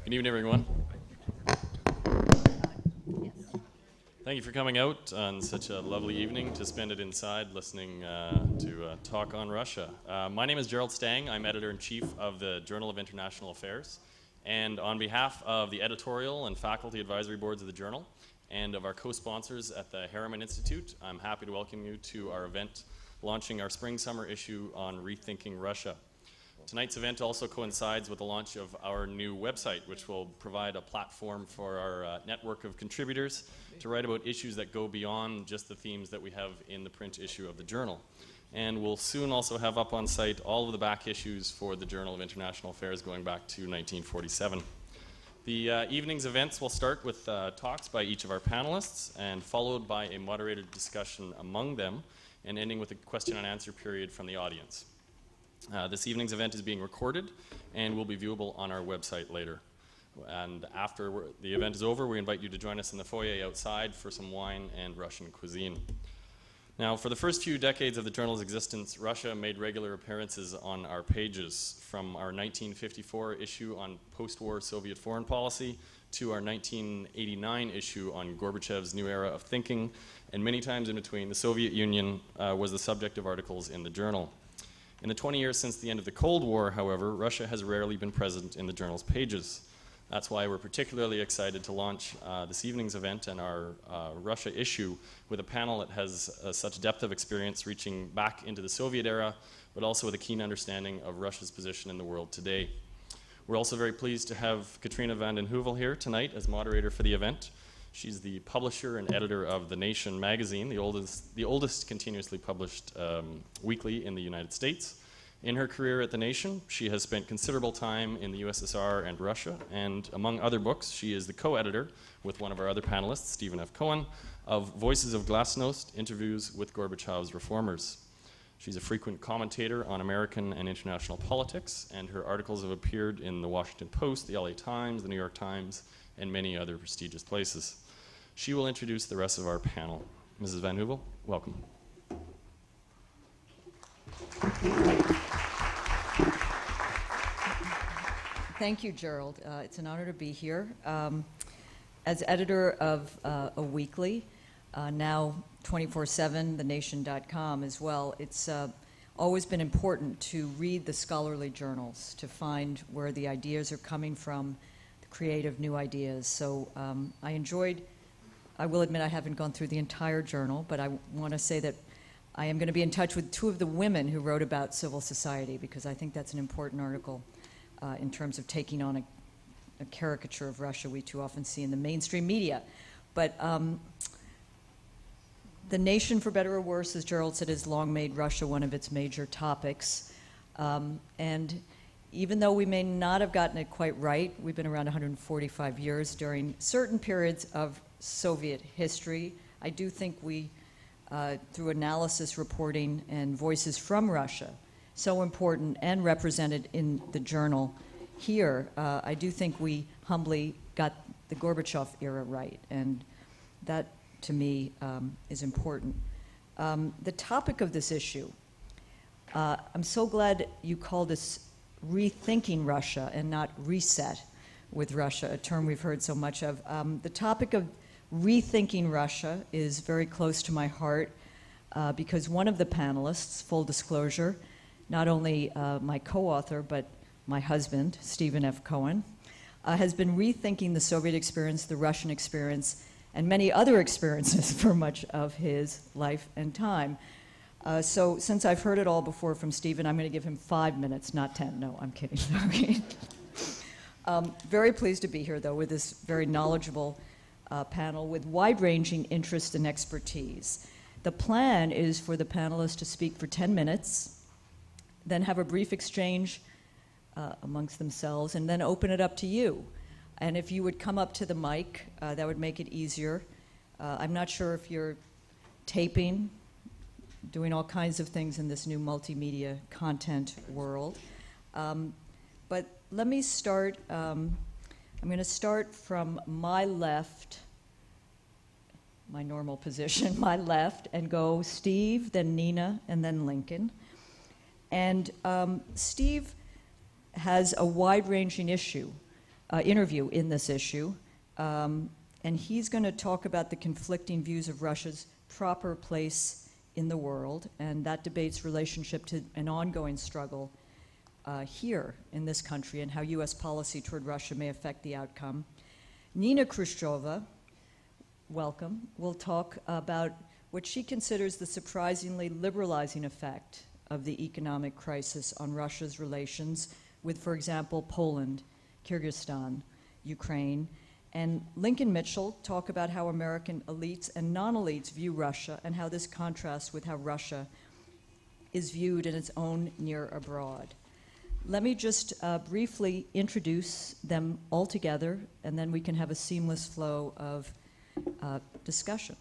Good evening, everyone. Thank you for coming out on such a lovely evening to spend it inside listening to talk on Russia. My name is Gerald Stang. I'm editor-in-chief of the Journal of International Affairs. And on behalf of the editorial and faculty advisory boards of the journal and of our co-sponsors at the Harriman Institute, I'm happy to welcome you to our event launching our spring-summer issue on Rethinking Russia. Tonight's event also coincides with the launch of our new website, which will provide a platform for our network of contributors to write about issues that go beyond just the themes that we have in the print issue of the journal. And we'll soon also have up on site all of the back issues for the Journal of International Affairs going back to 1947. The evening's events will start with talks by each of our panelists and followed by a moderated discussion among them and ending with a question and answer period from the audience. This evening's event is being recorded and will be viewable on our website later. And after the event is over, we invite you to join us in the foyer outside for some wine and Russian cuisine. Now, for the first few decades of the journal's existence, Russia made regular appearances on our pages, from our 1954 issue on post-war Soviet foreign policy to our 1989 issue on Gorbachev's new era of thinking, and many times in between, the Soviet Union was the subject of articles in the journal. In the 20 years since the end of the Cold War, however, Russia has rarely been present in the journal's pages. That's why we're particularly excited to launch this evening's event and our Russia issue with a panel that has such depth of experience reaching back into the Soviet era, but also with a keen understanding of Russia's position in the world today. We're also very pleased to have Katrina vanden Heuvel here tonight as moderator for the event. She's the publisher and editor of The Nation magazine, the oldest continuously published weekly in the United States. In her career at The Nation, she has spent considerable time in the USSR and Russia, and among other books, she is the co-editor with one of our other panelists, Stephen F. Cohen, of Voices of Glasnost, Interviews with Gorbachev's Reformers. She's a frequent commentator on American and international politics, and her articles have appeared in the Washington Post, the LA Times, the New York Times, and many other prestigious places. She will introduce the rest of our panel. Mrs. Van Heuvel, welcome. Thank you, Gerald. It's an honor to be here. As editor of a weekly, now 24/7, thenation.com as well, it's always been important to read the scholarly journals to find where the ideas are coming from, the creative new ideas. So I will admit I haven't gone through the entire journal, but I want to say that I am going to be in touch with two of the women who wrote about civil society, because I think that's an important article in terms of taking on a caricature of Russia we too often see in the mainstream media. But The Nation, for better or worse, as Gerald said, has long made Russia one of its major topics. And even though we may not have gotten it quite right, we've been around 145 years during certain periods of Soviet history. I do think we, through analysis, reporting, and voices from Russia, so important and represented in the journal here, I do think we humbly got the Gorbachev era right, and that, to me, is important. The topic of this issue, I'm so glad you called this Rethinking Russia and not Reset with Russia, a term we've heard so much of. The topic of Rethinking Russia is very close to my heart because one of the panelists, full disclosure, not only my co-author, but my husband, Stephen F. Cohen, has been rethinking the Soviet experience, the Russian experience, and many other experiences for much of his life and time. So since I've heard it all before from Stephen, I'm going to give him 5 minutes, not 10. No, I'm kidding. Okay. Very pleased to be here, though, with this very knowledgeable panel with wide-ranging interest and expertise. The plan is for the panelists to speak for 10 minutes, then have a brief exchange amongst themselves, and then open it up to you. And if you would come up to the mic, that would make it easier. I'm not sure if you're taping, doing all kinds of things in this new multimedia content world. But let me start. I'm going to start from my left, my normal position, my left, and go Steve, then Nina, and then Lincoln. And Steve has a wide-ranging issue interview in this issue. And he's going to talk about the conflicting views of Russia's proper place in the world, and that debate's relationship to an ongoing struggle here in this country and how U.S. policy toward Russia may affect the outcome. Nina Khrushcheva, welcome, will talk about what she considers the surprisingly liberalizing effect of the economic crisis on Russia's relations with, for example, Poland, Kyrgyzstan, Ukraine. And Lincoln Mitchell talk about how American elites and non-elites view Russia and how this contrasts with how Russia is viewed in its own near abroad. Let me just briefly introduce them all together, and then we can have a seamless flow of discussion.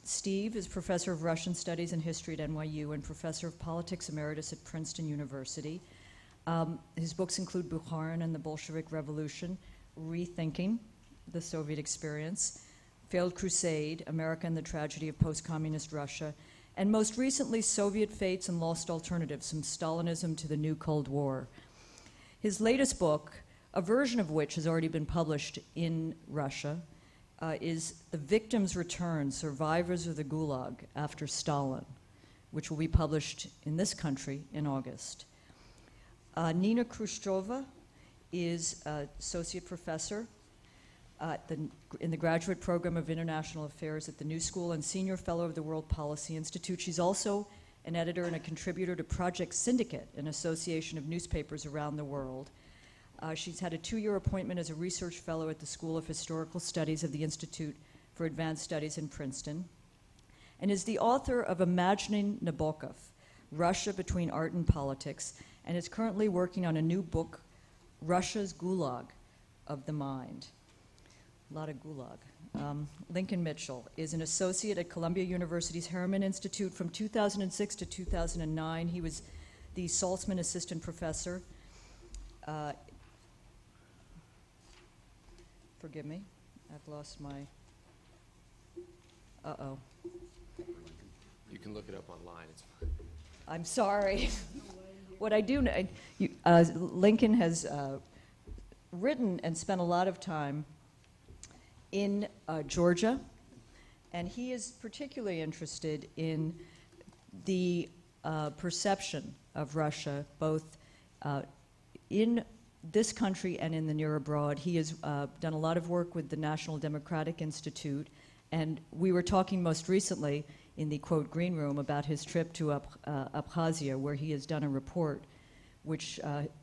Steve is professor of Russian Studies and History at NYU and professor of Politics Emeritus at Princeton University. His books include Bukharin and the Bolshevik Revolution, Rethinking, the Soviet Experience, Failed Crusade, America and the Tragedy of Post-Communist Russia, and most recently, Soviet Fates and Lost Alternatives, from Stalinism to the New Cold War. His latest book, a version of which has already been published in Russia, is The Victim's Return, Survivors of the Gulag After Stalin, which will be published in this country in August. Nina Khrushcheva is associate professor in the graduate program of international affairs at the New School and senior fellow of the World Policy Institute. She's also an editor and a contributor to Project Syndicate, an association of newspapers around the world. She's had a 2-year appointment as a research fellow at the School of Historical Studies of the Institute for Advanced Studies in Princeton, and is the author of Imagining Nabokov, Russia Between Art and Politics, and is currently working on a new book, Russia's Gulag of the Mind. A lot of gulag. Lincoln Mitchell is an associate at Columbia University's Harriman Institute from 2006 to 2009. He was the Saltzman Assistant Professor. Forgive me, I've lost my, uh-oh. You can look it up online, it's fine. I'm sorry. What I do know, Lincoln has written and spent a lot of time in Georgia, and he is particularly interested in the perception of Russia, both in this country and in the near abroad. He has done a lot of work with the National Democratic Institute, and we were talking most recently in the, quote, green room about his trip to Abkhazia, where he has done a report which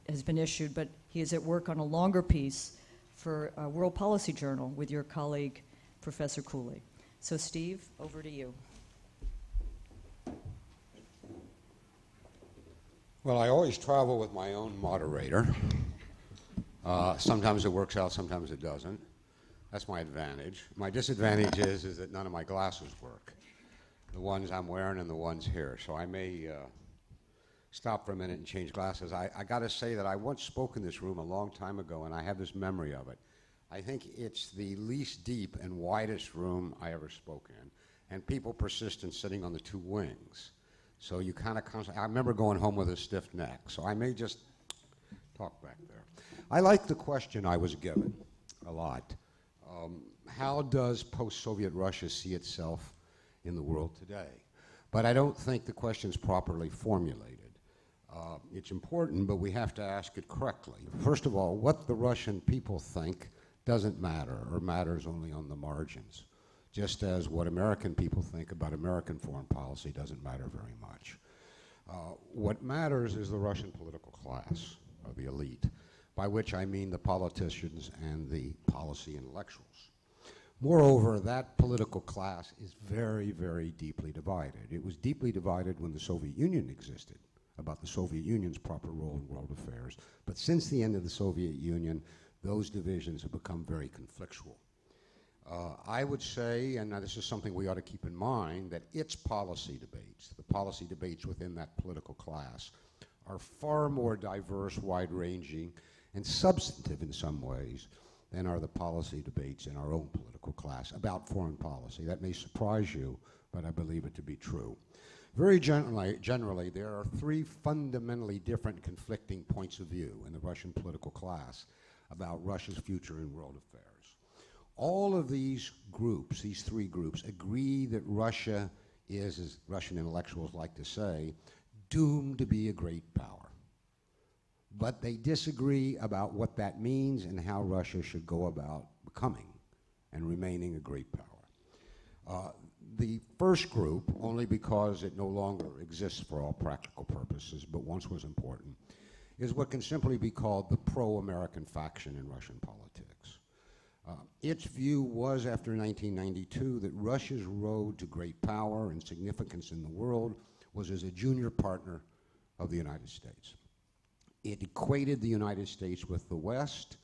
has been issued, but he is at work on a longer piece for World Policy Journal with your colleague, Professor Cooley. So Steve, over to you. Well, I always travel with my own moderator. Sometimes it works out, sometimes it doesn't. That's my advantage. My disadvantage is that none of my glasses work. The ones I'm wearing and the ones here. So I may stop for a minute and change glasses. I got to say that I once spoke in this room a long time ago, and I have this memory of it. I think it's the least deep and widest room I ever spoke in, and people persist in sitting on the two wings. So you kind of I remember going home with a stiff neck, so I may just talk back there. I like the question I was given a lot. How does post-Soviet Russia see itself in the world today? But I don't think the question's properly formulated. It's important, but we have to ask it correctly. First of all, what the Russian people think doesn't matter, or matters only on the margins, just as what American people think about American foreign policy doesn't matter very much. What matters is the Russian political class, or the elite, by which I mean the politicians and the policy intellectuals. Moreover, that political class is very, very deeply divided. It was deeply divided when the Soviet Union existed, about the Soviet Union's proper role in world affairs. But since the end of the Soviet Union, those divisions have become very conflictual. I would say, and this is something we ought to keep in mind, that its policy debates, the policy debates within that political class, are far more diverse, wide-ranging, and substantive in some ways than are the policy debates in our own political class about foreign policy. That may surprise you, but I believe it to be true. Very generally, there are three fundamentally different conflicting points of view in the Russian political class about Russia's future in world affairs. All of these groups, these three groups, agree that Russia is, as Russian intellectuals like to say, doomed to be a great power. But they disagree about what that means and how Russia should go about becoming and remaining a great power. The first group, only because it no longer exists for all practical purposes, but once was important, is what can simply be called the pro-American faction in Russian politics. Its view was, after 1992, that Russia's road to great power and significance in the world was as a junior partner of the United States. It equated the United States with the West,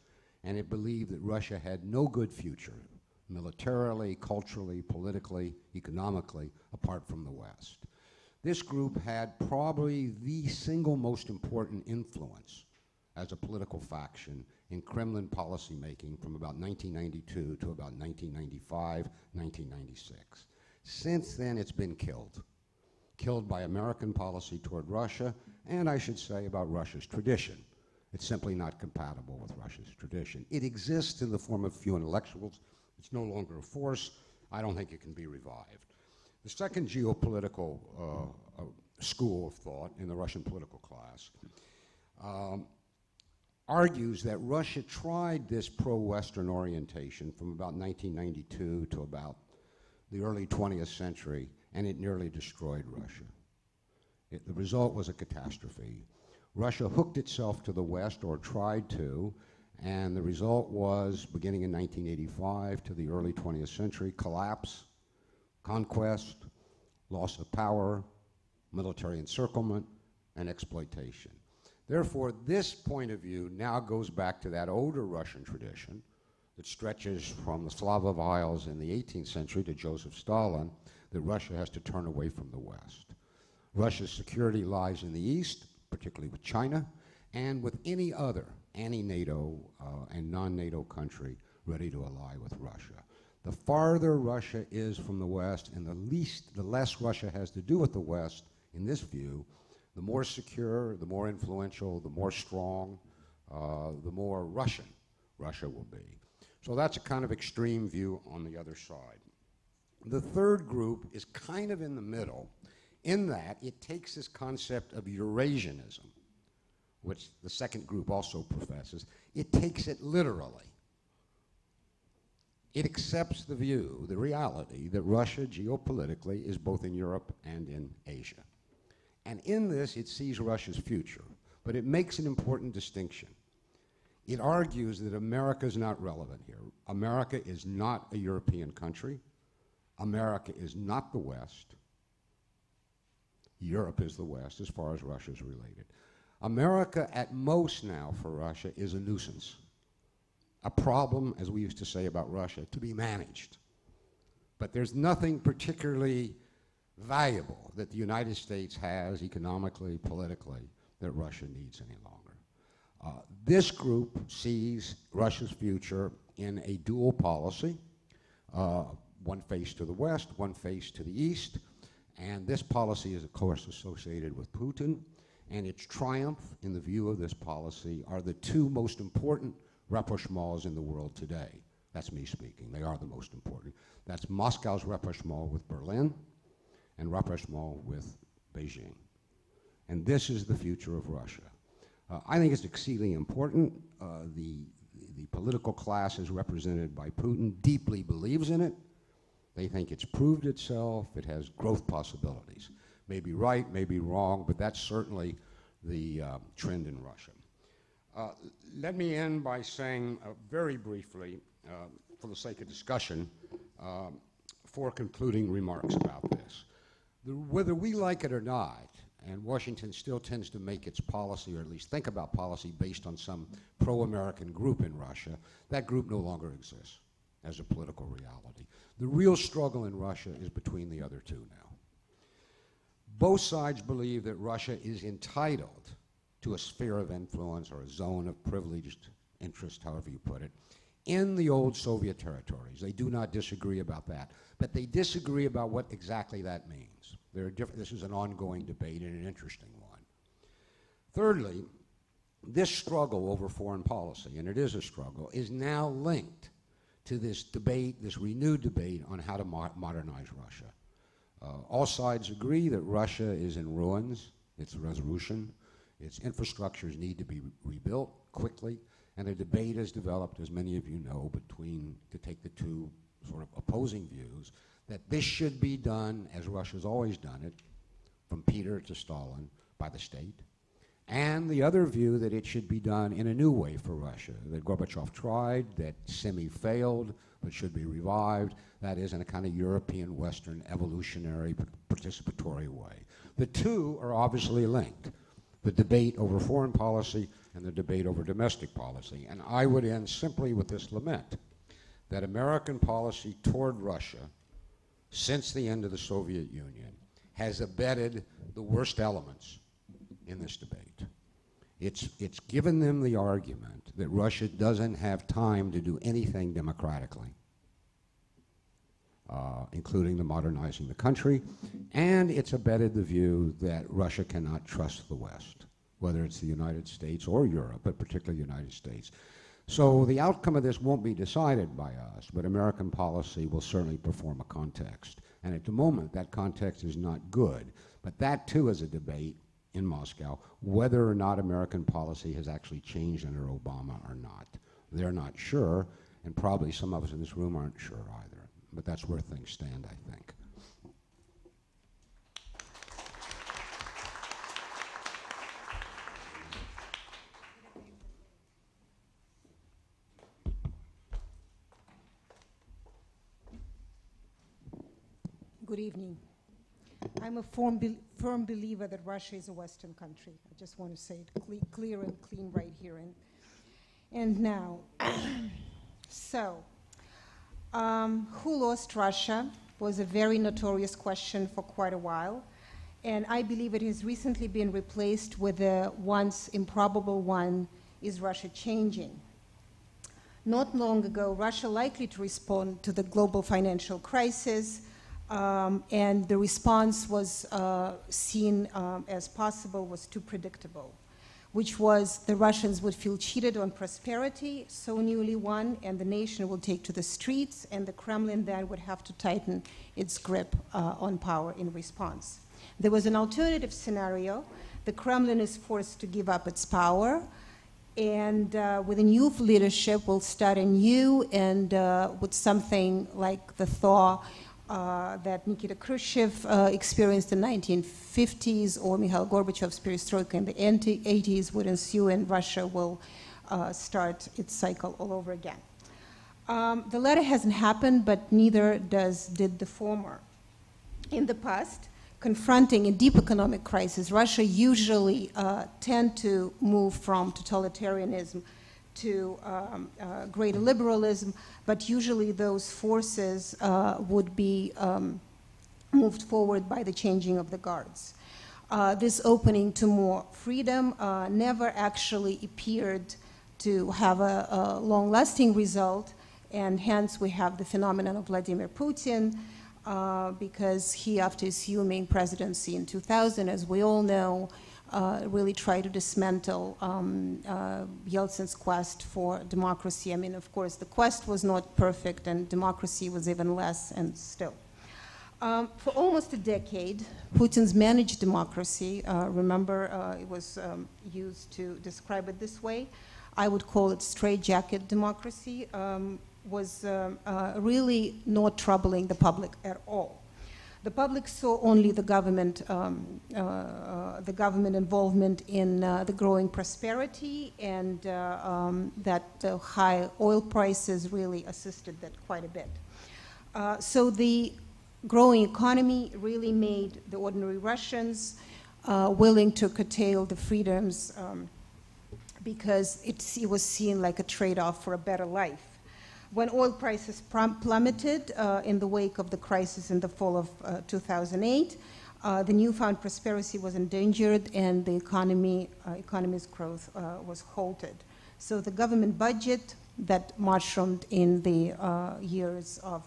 and it believed that Russia had no good future, militarily, culturally, politically, economically, apart from the West. This group had probably the single most important influence as a political faction in Kremlin policymaking from about 1992 to about 1995, 1996. Since then, it's been killed by American policy toward Russia, and I should say about Russia's tradition. It's simply not compatible with Russia's tradition. It exists in the form of few intellectuals. It's no longer a force. I don't think it can be revived. The second geopolitical school of thought in the Russian political class argues that Russia tried this pro-Western orientation from about 1992 to about the early 20th century, and it nearly destroyed Russia. The result was a catastrophe. Russia hooked itself to the West, or tried to, and the result was, beginning in 1985 to the early 20th century, collapse, conquest, loss of power, military encirclement, and exploitation. Therefore, this point of view now goes back to that older Russian tradition that stretches from the Slavov Isles in the 18th century to Joseph Stalin, that Russia has to turn away from the West. Russia's security lies in the East, particularly with China, and with any other anti-NATO and non-NATO country ready to ally with Russia. The farther Russia is from the West and the less Russia has to do with the West, in this view, the more secure, the more influential, the more strong, the more Russian Russia will be. So that's a kind of extreme view on the other side. The third group is kind of in the middle, in that it takes this concept of Eurasianism, which the second group also professes, it takes it literally. It accepts the view, the reality, that Russia geopolitically is both in Europe and in Asia. And in this, it sees Russia's future, but it makes an important distinction. It argues that America is not relevant here. America is not a European country. America is not the West. Europe is the West as far as Russia is related. America, at most now for Russia, is a nuisance. A problem, as we used to say about Russia, to be managed. But there's nothing particularly valuable that the United States has economically, politically, that Russia needs any longer. This group sees Russia's future in a dual policy, one face to the West, one face to the East, and this policy is, of course, associated with Putin, and its triumph, in the view of this policy, are the two most important rapprochements in the world today. That's me speaking. They are the most important. That's Moscow's rapprochement with Berlin and rapprochement with Beijing. And this is the future of Russia. I think it's exceedingly important. The political class as represented by Putin deeply believes in it. They think it's proved itself. It has growth possibilities. May be right, may be wrong, but that's certainly the trend in Russia. Let me end by saying very briefly, for the sake of discussion, four concluding remarks about this. Whether we like it or not, and Washington still tends to make its policy, or at least think about policy, based on some pro-American group in Russia, that group no longer exists as a political reality. The real struggle in Russia is between the other two now. Both sides believe that Russia is entitled to a sphere of influence or a zone of privileged interest, however you put it, in the old Soviet territories. They do not disagree about that, but they disagree about what exactly that means. This is an ongoing debate and an interesting one. Thirdly, this struggle over foreign policy, and it is a struggle, is now linked to this debate, this renewed debate on how to modernize Russia. All sides agree that Russia is in ruins, its resolution, its infrastructures need to be rebuilt quickly, and a debate has developed, as many of you know, to take the two sort of opposing views, that this should be done as Russia's always done it, from Peter to Stalin, by the state, and the other view that it should be done in a new way for Russia, that Gorbachev tried, that semi-failed, but should be revived, that is in a kind of European, Western, evolutionary, participatory way. The two are obviously linked, the debate over foreign policy and the debate over domestic policy. And I would end simply with this lament, that American policy toward Russia, since the end of the Soviet Union, has abetted the worst elements in this debate. It's given them the argument that Russia doesn't have time to do anything democratically, including the modernizing the country, and it's abetted the view that Russia cannot trust the West, whether it's the United States or Europe, but particularly the United States. So the outcome of this won't be decided by us, but American policy will certainly perform a context. And at the moment, that context is not good. But that, too, is a debate in Moscow, whether or not American policy has actually changed under Obama or not. They're not sure, and probably some of us in this room aren't sure either. But that's where things stand, I think. Good evening. I'm a firm believer that Russia is a Western country. I just want to say it clear and clean right here and now. So, who lost Russia was a very notorious question for quite a while, and I believe it has recently been replaced with the once improbable one, is Russia changing? Not long ago, Russia likely to respond to the global financial crisis, and the response was seen as possible, was too predictable, which was the Russians would feel cheated on prosperity, so newly won, and the nation will take to the streets, and the Kremlin then would have to tighten its grip on power in response. There was an alternative scenario. The Kremlin is forced to give up its power, and with a new leadership will start anew, and with something like the thaw that Nikita Khrushchev experienced in the 1950s, or Mikhail Gorbachev's perestroika in the 80s would ensue, and Russia will start its cycle all over again. The latter hasn't happened, but neither did the former. In the past, confronting a deep economic crisis, Russia usually tend to move from totalitarianism to greater liberalism, but usually those forces would be moved forward by the changing of the guards. This opening to more freedom never actually appeared to have a long-lasting result, and hence we have the phenomenon of Vladimir Putin, because he, after assuming presidency in 2000, as we all know, really tried to dismantle Yeltsin's quest for democracy. I mean, of course, the quest was not perfect, and democracy was even less, and still. For almost a decade, Putin's managed democracy, remember, it was used to describe it this way, I would call it straitjacket democracy, was really not troubling the public at all. The public saw only the government involvement in the growing prosperity, and that the high oil prices really assisted that quite a bit. So the growing economy really made the ordinary Russians willing to curtail the freedoms because it was seen like a trade-off for a better life. When oil prices plummeted in the wake of the crisis in the fall of 2008, the newfound prosperity was endangered, and the economy's growth was halted. So the government budget that mushroomed in the years of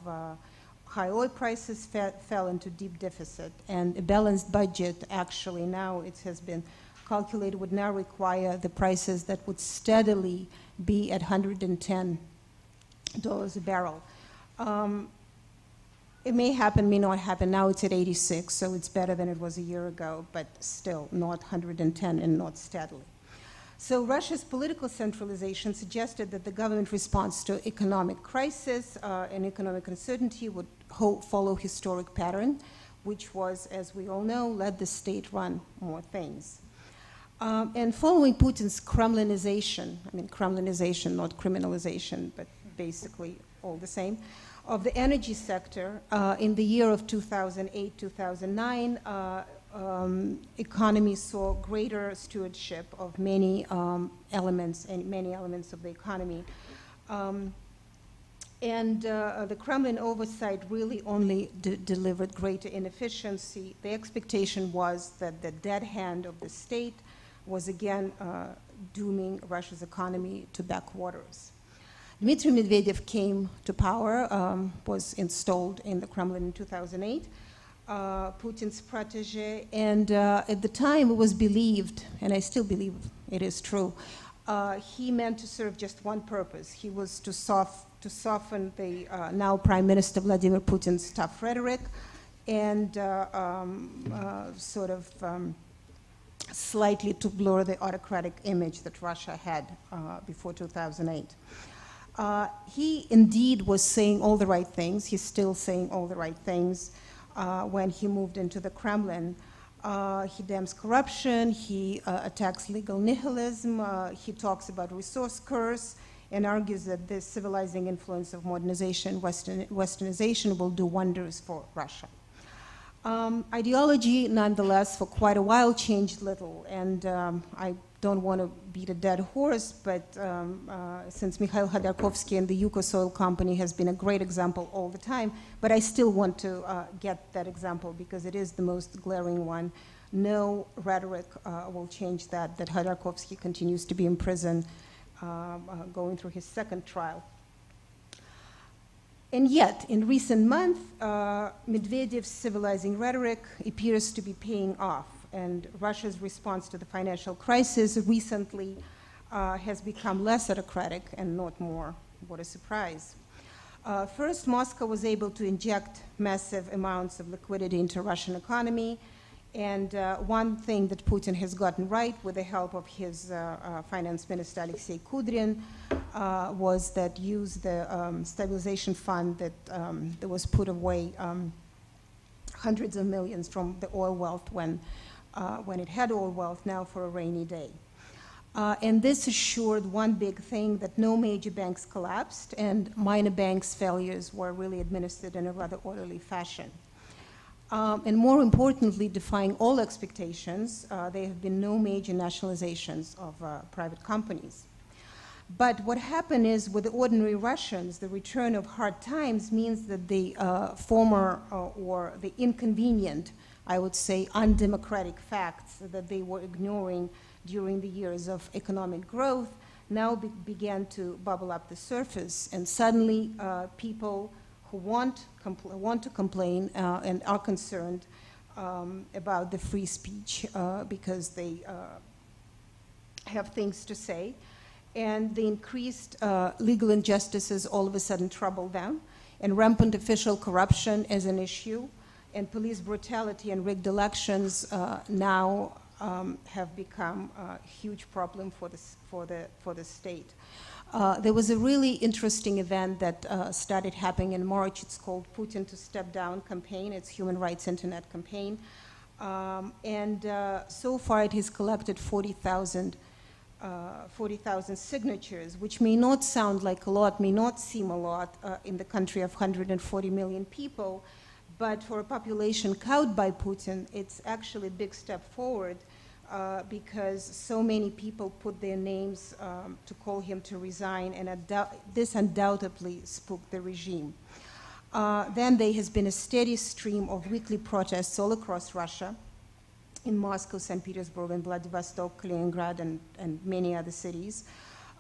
high oil prices fell into deep deficit, and a balanced budget actually now it has been calculated would now require the prices that would steadily be at $110 a barrel. It may happen, may not happen. Now it's at 86, so it's better than it was a year ago, but still not 110 and not steadily. So Russia's political centralization suggested that the government response to economic crisis and economic uncertainty would follow historic pattern, which was, as we all know, let the state run more things. And following Putin's Kremlinization, I mean Kremlinization, not criminalization, but basically all the same, of the energy sector, in the year of 2008-2009, economy saw greater stewardship of many elements of the economy. The Kremlin oversight really only delivered greater inefficiency. The expectation was that the dead hand of the state was again dooming Russia's economy to backwaters. Dmitry Medvedev came to power, was installed in the Kremlin in 2008, Putin's protege, and at the time it was believed, and I still believe it is true, he meant to serve just one purpose. He was to soften the now Prime Minister Vladimir Putin's tough rhetoric and slightly to blur the autocratic image that Russia had before 2008. He indeed was saying all the right things. He's still saying all the right things when he moved into the Kremlin. He damns corruption, he attacks legal nihilism, he talks about resource curse, and argues that the civilizing influence of modernization, westernization will do wonders for Russia. Ideology, nonetheless, for quite a while changed little, and I don't want to beat a dead horse, but since Mikhail Khodorkovsky and the Yukos Oil Company has been a great example all the time, but I still want to get that example because it is the most glaring one. No rhetoric will change that Khodorkovsky continues to be in prison, going through his second trial. And yet, in recent months, Medvedev's civilizing rhetoric appears to be paying off. And Russia's response to the financial crisis recently has become less autocratic and not more. What a surprise. First, Moscow was able to inject massive amounts of liquidity into the Russian economy. And one thing that Putin has gotten right with the help of his finance minister, Alexei Kudrin, was that use the stabilization fund that was put away hundreds of millions from the oil wealth when it had oil wealth, now for a rainy day. And this assured one big thing, that no major banks collapsed and minor banks' failures were really administered in a rather orderly fashion. And more importantly, defying all expectations, there have been no major nationalizations of private companies. But what happened is, with the ordinary Russians, the return of hard times means that the former or the inconvenient, I would say, undemocratic facts that they were ignoring during the years of economic growth now began to bubble up the surface. And suddenly, people who want to complain and are concerned about the free speech because they have things to say. And the increased legal injustices all of a sudden trouble them, and rampant official corruption as an issue, and police brutality and rigged elections now have become a huge problem for the state. There was a really interesting event that started happening in March. It's called Putin to Step Down campaign. It's Human Rights Internet campaign. So far it has collected 40,000 signatures, which may not sound like a lot, may not seem a lot in the country of 140 million people, but for a population cowed by Putin, it's actually a big step forward because so many people put their names to call him to resign, and this undoubtedly spooked the regime. Then there has been a steady stream of weekly protests all across Russia, in Moscow, St. Petersburg, and Vladivostok, Kaliningrad, and many other cities.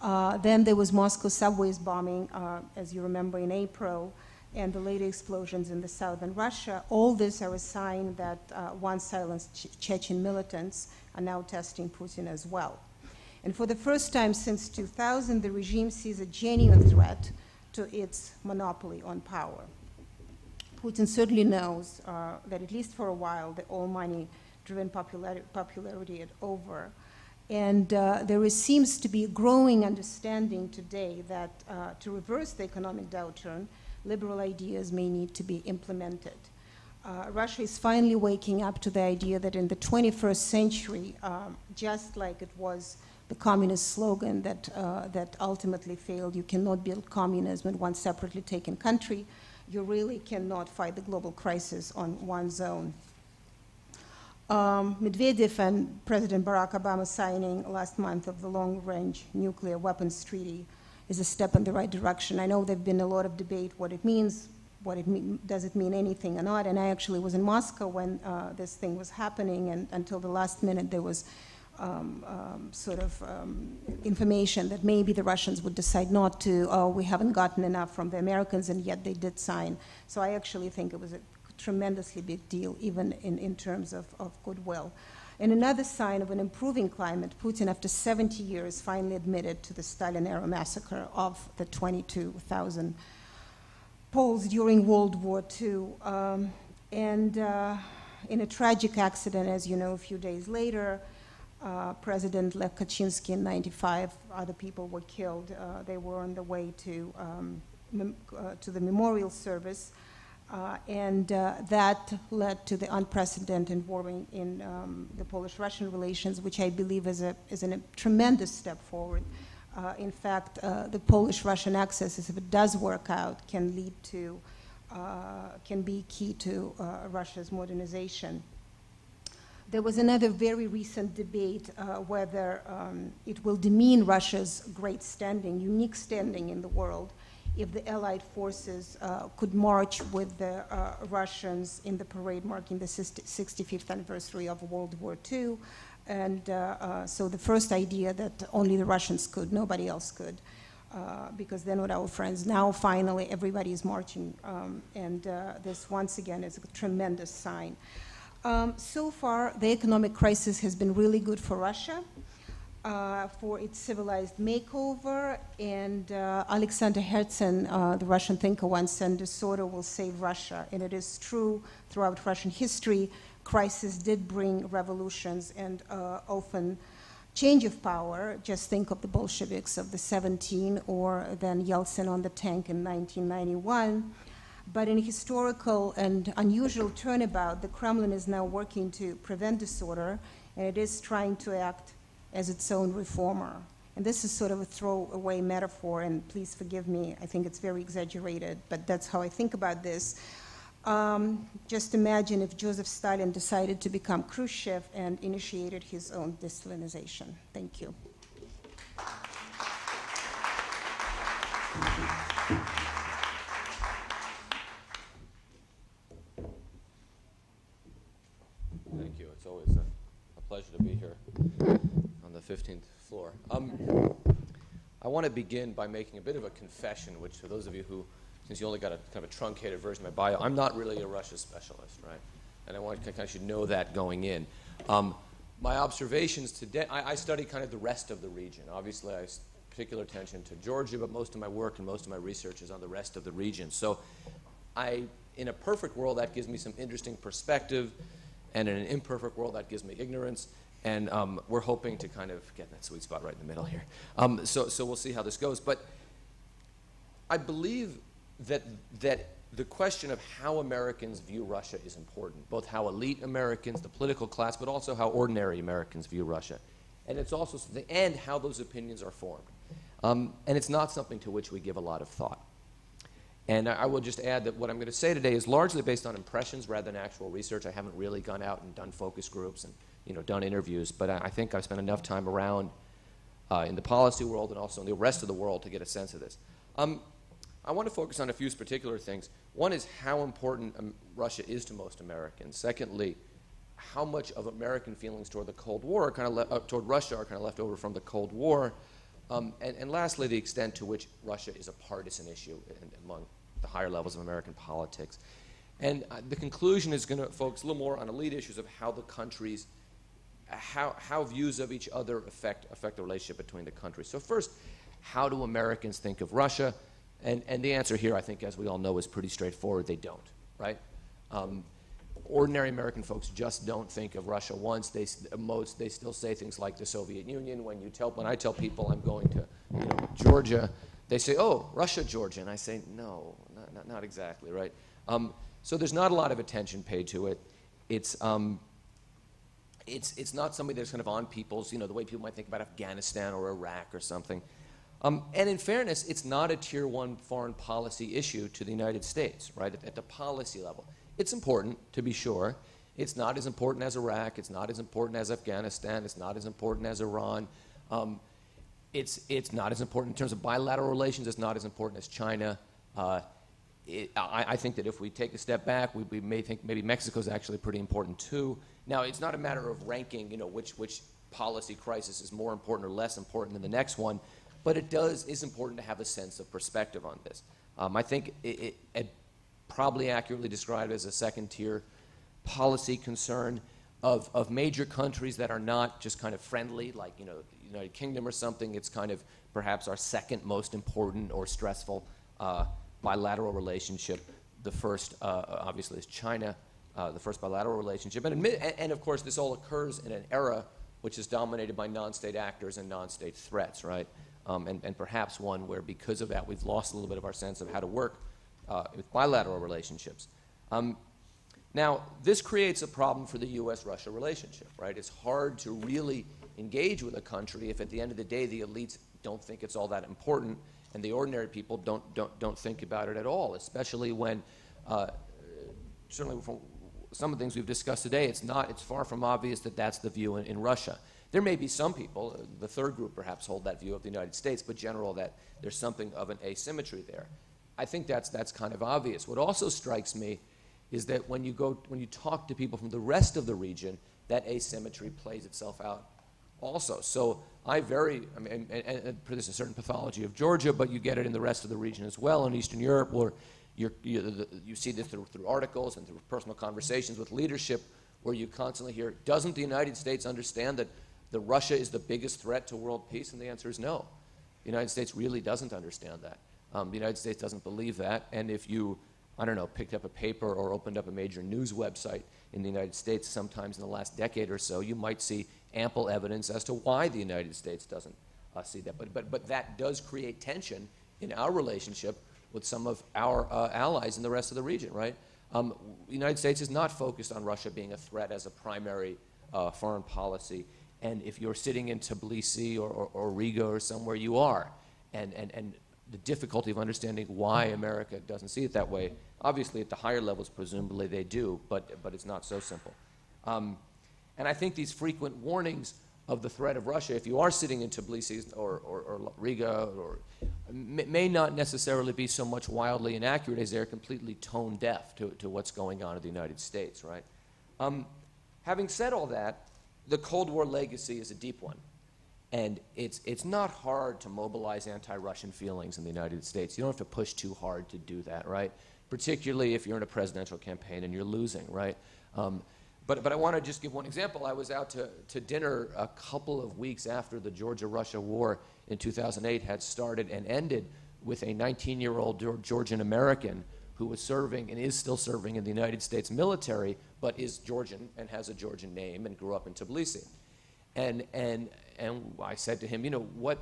Then there was Moscow subways bombing, as you remember, in April. and the later explosions in the southern Russia, all these are a sign that once silenced Chechen militants are now testing Putin as well. And for the first time since 2000, the regime sees a genuine threat to its monopoly on power. Putin certainly knows that at least for a while, the all money-driven popularity is over. And seems to be a growing understanding today that to reverse the economic downturn, liberal ideas may need to be implemented. Russia is finally waking up to the idea that in the 21st century, just like it was the communist slogan that ultimately failed, you cannot build communism in one separately taken country, you really cannot fight the global crisis on one zone. Medvedev and President Barack Obama signing last month of the long-range nuclear weapons treaty is a step in the right direction. I know there's been a lot of debate what it means, does it mean anything or not, and I actually was in Moscow when this thing was happening, and until the last minute there was information that maybe the Russians would decide not to, oh, we haven't gotten enough from the Americans, and yet they did sign. So I actually think it was a tremendously big deal, even in terms of goodwill. And another sign of an improving climate, Putin, after 70 years, finally admitted to the Stalin-era massacre of the 22,000 Poles during World War II. In a tragic accident, as you know, a few days later, President Lev Kaczynski in 95, other people were killed. They were on the way to the memorial service. That led to the unprecedented warming in the Polish-Russian relations, which I believe is a tremendous step forward. In fact, the Polish-Russian axis, if it does work out, can be key to Russia's modernization. There was another very recent debate whether it will demean Russia's great standing, unique standing in the world, if the Allied forces could march with the Russians in the parade marking the 65th anniversary of World War II. And so the first idea that only the Russians could, nobody else could, because they're not our friends. Now, finally, everybody is marching, and this, once again, is a tremendous sign. So far, the economic crisis has been really good for Russia, for its civilized makeover, and Alexander Herzen, the Russian thinker, once said, disorder will save Russia. And it is true throughout Russian history, crisis did bring revolutions and often change of power. Just think of the Bolsheviks of the 17, or then Yeltsin on the tank in 1991. But in a historical and unusual turnabout, the Kremlin is now working to prevent disorder, and it is trying to act as its own reformer. And this is sort of a throwaway metaphor, and please forgive me, I think it's very exaggerated, but that's how I think about this. Just imagine if Joseph Stalin decided to become Khrushchev and initiated his own de-Stalinization. Thank you. Thank you. It's always a pleasure to be here on the 15th floor. I want to begin by making a bit of a confession, which for those of you who, since you only got a kind of a truncated version of my bio, I'm not really a Russia specialist, right? And I want to kind of should know that going in. My observations today, I study kind of the rest of the region. Obviously, I have particular attention to Georgia, but most of my work and most of my research is on the rest of the region. So in a perfect world, that gives me some interesting perspective, and in an imperfect world, that gives me ignorance. And we're hoping to kind of get that sweet spot right in the middle here. So we'll see how this goes. But I believe that the question of how Americans view Russia is important, both how elite Americans, the political class, but also how ordinary Americans view Russia. And it's also something, and how those opinions are formed. And it's not something to which we give a lot of thought. And I will just add that what I'm going to say today is largely based on impressions rather than actual research. I haven't really gone out and done focus groups and done interviews, but I think I've spent enough time around in the policy world and also in the rest of the world to get a sense of this. I want to focus on a few particular things. One is how important Russia is to most Americans. Secondly, how much of American feelings toward the Cold War toward Russia are kind of left over from the Cold War. And lastly, the extent to which Russia is a partisan issue among the higher levels of American politics. And the conclusion is going to focus a little more on elite issues of how the countries, how views of each other affect the relationship between the countries. So first, how do Americans think of Russia? And the answer here, I think, as we all know, is pretty straightforward. They don't, right? Ordinary American folks just don't think of Russia once. They still say things like the Soviet Union. When I tell people I'm going to, Georgia, they say, "Oh, Russia, Georgia," and I say, "No, not exactly, right?" So there's not a lot of attention paid to it. It's not something that's kind of on people's, the way people might think about Afghanistan or Iraq or something. And in fairness, it's not a tier one foreign policy issue to the United States, right? At the policy level, it's important to be sure. It's not as important as Iraq. It's not as important as Afghanistan. It's not as important as Iran. It's not as important in terms of bilateral relations. It's not as important as China. I think that if we take a step back, we may think maybe Mexico is actually pretty important too. Now, it's not a matter of ranking, which policy crisis is more important or less important than the next one, but it is important to have a sense of perspective on this. I think it probably accurately described as a second-tier policy concern of major countries that are not just kind of friendly, like the United Kingdom or something. It's kind of perhaps our second most important or stressful bilateral relationship. The first, obviously, is China, the first bilateral relationship. And of course, this all occurs in an era which is dominated by non-state actors and non-state threats, right? And perhaps one where, because of that, we've lost a little bit of our sense of how to work with bilateral relationships. Now, this creates a problem for the U.S.-Russia relationship, right? It's hard to really engage with a country if, at the end of the day, the elites don't think it's all that important, and the ordinary people don't think about it at all, especially when, certainly from some of the things we've discussed today, it's far from obvious that that's the view in Russia. There may be some people, the third group perhaps, hold that view of the United States, but general that there's something of an asymmetry there. I think that's kind of obvious. What also strikes me is that when you talk to people from the rest of the region, that asymmetry plays itself out also. So and there's a certain pathology of Georgia, but you get it in the rest of the region as well, in Eastern Europe, where you see this through articles and through personal conversations with leadership, where you constantly hear, doesn't the United States understand that Russia is the biggest threat to world peace? And the answer is no. The United States really doesn't understand that. The United States doesn't believe that, and if you, picked up a paper or opened up a major news website in the United States sometimes in the last decade or so, you might see ample evidence as to why the United States doesn't see that. But that does create tension in our relationship with some of our allies in the rest of the region, right? The United States is not focused on Russia being a threat as a primary foreign policy, and if you're sitting in Tbilisi or Riga or somewhere, you are. And the difficulty of understanding why America doesn't see it that way. Obviously, at the higher levels, presumably they do, but it's not so simple. And I think these frequent warnings of the threat of Russia, if you are sitting in Tbilisi or Riga, may not necessarily be so much wildly inaccurate as they're completely tone deaf to what's going on in the United States, right? Having said all that, the Cold War legacy is a deep one. And it's not hard to mobilize anti-Russian feelings in the United States. You don't have to push too hard to do that, right? Particularly if you're in a presidential campaign and you're losing, right? But I want to just give one example. I was out to dinner a couple of weeks after the Georgia-Russia war in 2008 had started and ended with a 19-year-old Georgian American who was serving and is still serving in the United States military, but is Georgian and has a Georgian name and grew up in Tbilisi. And I said to him, what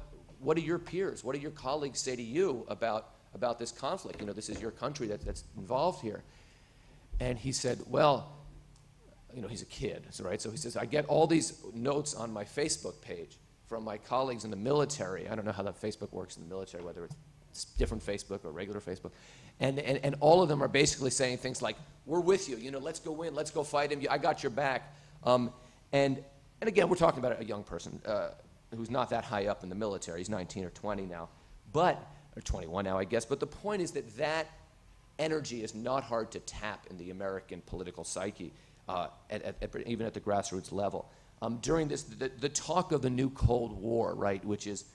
do your peers, what do your colleagues say to you about this conflict? This is your country that's involved here. And he said, well, he's a kid, right? So he says, I get all these notes on my Facebook page from my colleagues in the military. I don't know how that Facebook works in the military, whether it's different Facebook or regular Facebook. And all of them are basically saying things like, we're with you, let's go in, let's go fight him, I got your back. And again, we're talking about a young person who's not that high up in the military. He's 19 or 20 now, or 21 now, I guess. But the point is that energy is not hard to tap in the American political psyche, even at the grassroots level. During this, the talk of the new Cold War, right, which is,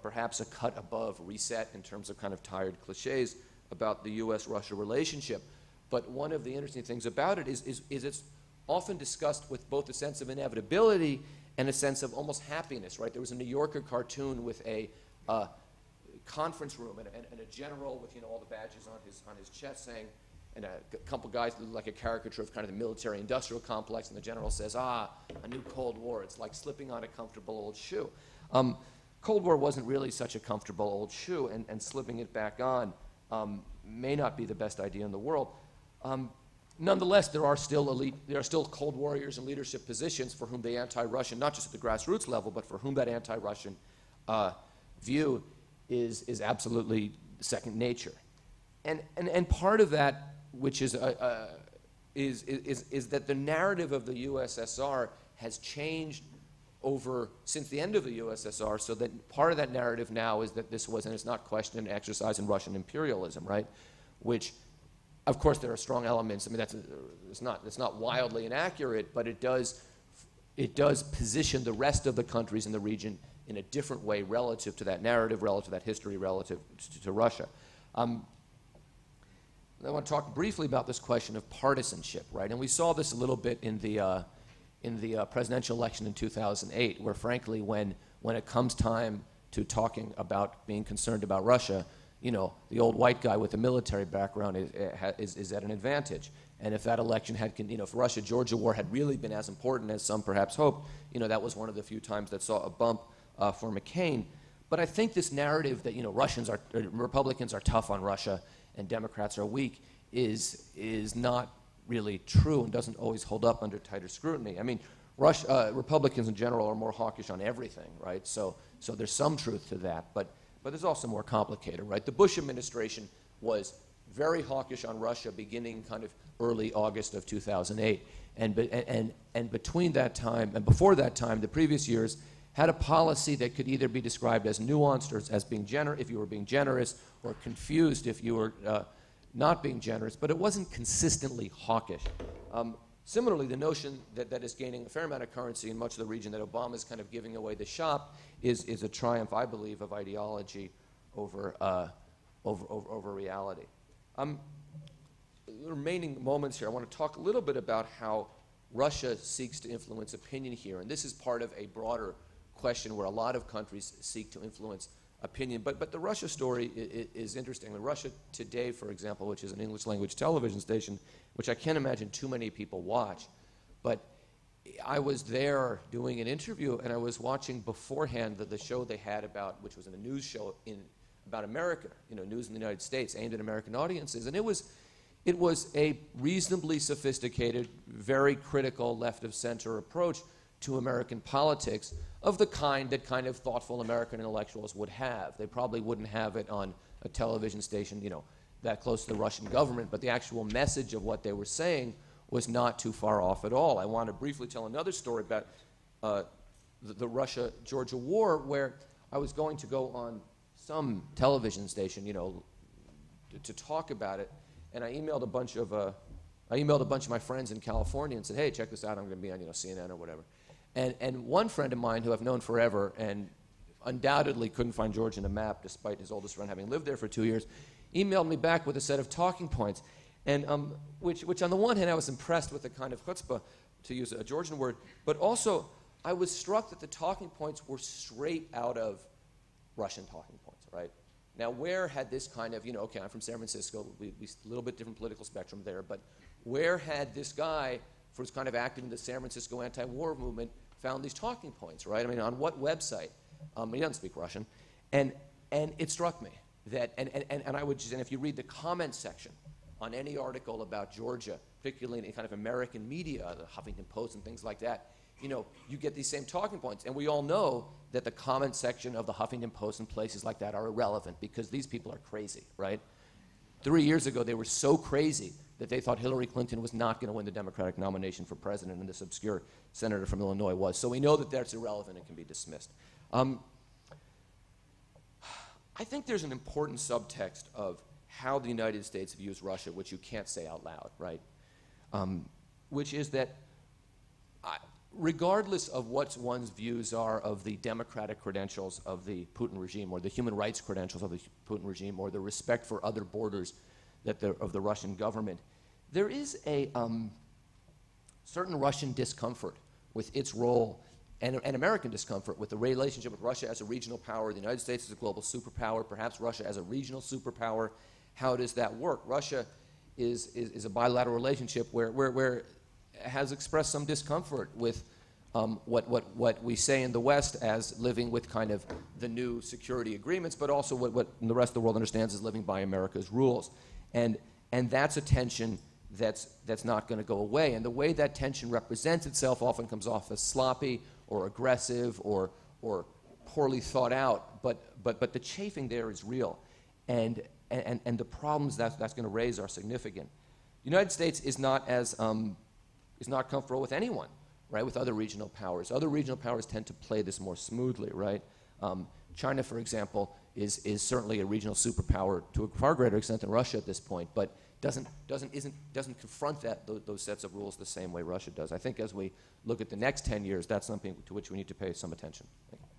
perhaps a cut above reset in terms of kind of tired cliches, about the U.S.-Russia relationship. But one of the interesting things about it is it's often discussed with both a sense of inevitability and a sense of almost happiness, right? There was a New Yorker cartoon with a conference room and a general with, all the badges on his chest saying, and a couple guys like a caricature of kind of the military-industrial complex, and the general says, a new Cold War. It's like slipping on a comfortable old shoe. Cold War wasn't really such a comfortable old shoe, and slipping it back on may not be the best idea in the world. Nonetheless, there are still Cold Warriors in leadership positions for whom the anti-Russian, not just at the grassroots level, but for whom that anti-Russian view is absolutely second nature. And part of that, which is that the narrative of the USSR has changed since the end of the USSR, so that part of that narrative now is that this was, and it's not questioned, an exercise in Russian imperialism, right? Which, of course, there are strong elements. I mean, it's not wildly inaccurate, but it does position the rest of the countries in the region in a different way relative to that narrative, relative to that history, relative to Russia. I want to talk briefly about this question of partisanship, right? And we saw this a little bit in the presidential election in 2008, where frankly, when it comes time to talking about being concerned about Russia, the old white guy with a military background is at an advantage. And if that election had, if the Russia-Georgia war had really been as important as some perhaps hoped, that was one of the few times that saw a bump for McCain. But I think this narrative that Republicans are tough on Russia and Democrats are weak is not really true and doesn't always hold up under tighter scrutiny. I mean, Republicans in general are more hawkish on everything, right? So there's some truth to that, but there's also more complicated, right? The Bush administration was very hawkish on Russia beginning kind of early August of 2008, and between that time and before that time, the previous years, had a policy that could either be described as nuanced or as being if you were being generous, or confused if you were not being generous, but it wasn't consistently hawkish. Similarly, the notion that is gaining a fair amount of currency in much of the region, that Obama is kind of giving away the shop, is a triumph, I believe, of ideology over reality. The remaining moments here, I want to talk a little bit about how Russia seeks to influence opinion here, and this is part of a broader question where a lot of countries seek to influence opinion. But the Russia story is interesting. I mean, Russia Today, for example, which is an English language television station, which I can't imagine too many people watch, but I was there doing an interview, and I was watching beforehand the show they had about, which was a news show about America, news in the United States aimed at American audiences, and it was a reasonably sophisticated, very critical left-of-center approach to American politics of the kind that kind of thoughtful American intellectuals would have. They probably wouldn't have it on a television station, that close to the Russian government, but the actual message of what they were saying was not too far off at all. I want to briefly tell another story about the Russia-Georgia war, where I was going to go on some television station, to talk about it, and I emailed a bunch of my friends in California and said, hey, check this out, I'm going to be on CNN or whatever. And one friend of mine who I've known forever and undoubtedly couldn't find Georgia in a map despite his oldest friend having lived there for 2 years, emailed me back with a set of talking points, and which on the one hand I was impressed with the kind of chutzpah, to use a Georgian word, but also I was struck that the talking points were straight out of Russian talking points, right? Now, where had this kind of, okay, I'm from San Francisco, we a little bit different political spectrum there, but where had this guy, who was kind of active in the San Francisco anti-war movement, found these talking points, right? I mean, on what website? He doesn't speak Russian. And it struck me that, and if you read the comments section on any article about Georgia, particularly in kind of American media, the Huffington Post and things like that, you get these same talking points. And we all know that the comment section of the Huffington Post and places like that are irrelevant because these people are crazy, right? 3 years ago, they were so crazy that they thought Hillary Clinton was not going to win the Democratic nomination for president, and this obscure senator from Illinois was. So we know that that's irrelevant and can be dismissed. I think there's an important subtext of how the United States views Russia, which you can't say out loud, right? Which is that regardless of what one's views are of the democratic credentials of the Putin regime or the human rights credentials of the Putin regime or the respect for other borders of the Russian government, there is a certain Russian discomfort with its role and American discomfort with the relationship with Russia as a regional power, the United States as a global superpower, perhaps Russia as a regional superpower. How does that work? Russia is a bilateral relationship where it has expressed some discomfort with what we say in the West as living with kind of the new security agreements, but also what the rest of the world understands as living by America's rules. And that's a tension that's not going to go away. And the way that tension represents itself often comes off as sloppy or aggressive or poorly thought out. But the chafing there is real. And the problems that's going to raise are significant. The United States is not comfortable with anyone, right, with other regional powers. Other regional powers tend to play this more smoothly, right? China, for example, is certainly a regional superpower to a far greater extent than Russia at this point, but doesn't confront those sets of rules the same way Russia does. I think as we look at the next 10 years, that's something to which we need to pay some attention. Thank you.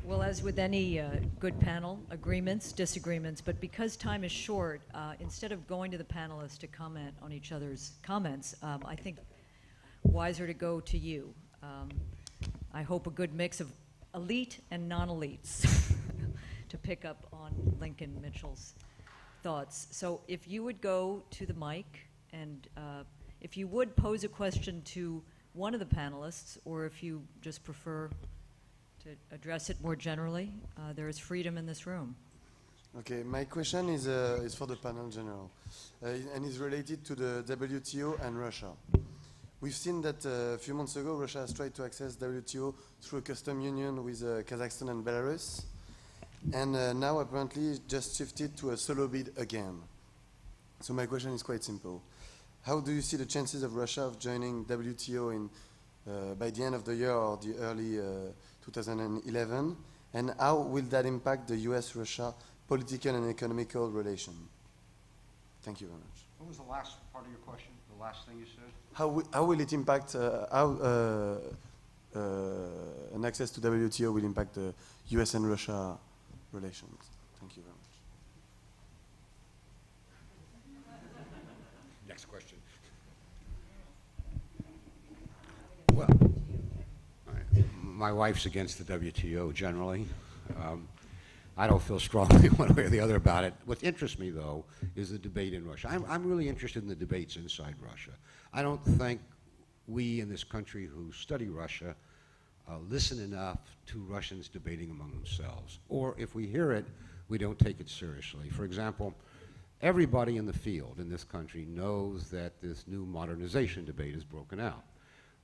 Well, as with any good panel, agreements, disagreements, but because time is short, instead of going to the panelists to comment on each other's comments, I think wiser to go to you. I hope a good mix of elite and non-elites to pick up on Lincoln Mitchell's thoughts. So if you would go to the mic and if you would pose a question to one of the panelists, or if you just prefer to address it more generally, there is freedom in this room. Okay, my question is for the panel in general, and is related to the WTO and Russia. We've seen that a few months ago, Russia has tried to access WTO through a custom union with Kazakhstan and Belarus, and now apparently just shifted to a solo bid again. So my question is quite simple. How do you see the chances of Russia of joining WTO by the end of the year or the early 2011? And how will that impact the US-Russia political and economical relation? Thank you very much. What was the last part of your question? The last thing you said? How will it impact, an access to WTO will impact the US and Russia relations? Thank you very much. Next question. Well, my wife's against the WTO generally. I don't feel strongly one way or the other about it. What interests me, though, is the debate in Russia. I'm really interested in the debates inside Russia. I don't think we in this country who study Russia listen enough to Russians debating among themselves. Or if we hear it, we don't take it seriously. For example, everybody in the field in this country knows that this new modernization debate is broken out.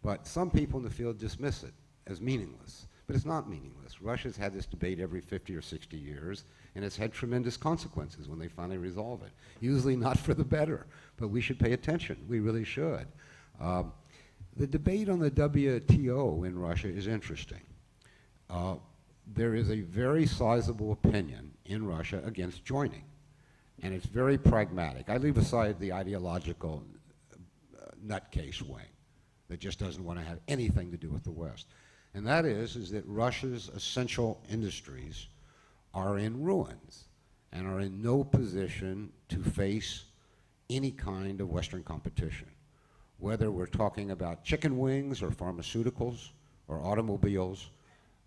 But some people in the field dismiss it as meaningless. But it's not meaningless. Russia's had this debate every 50 or 60 years, and it's had tremendous consequences when they finally resolve it. Usually not for the better, but we should pay attention. We really should. The debate on the WTO in Russia is interesting. There is a very sizable opinion in Russia against joining, and it's very pragmatic. I leave aside the ideological nutcase wing that just doesn't want to have anything to do with the West. And that is that Russia's essential industries are in ruins and are in no position to face any kind of Western competition, whether we're talking about chicken wings or pharmaceuticals or automobiles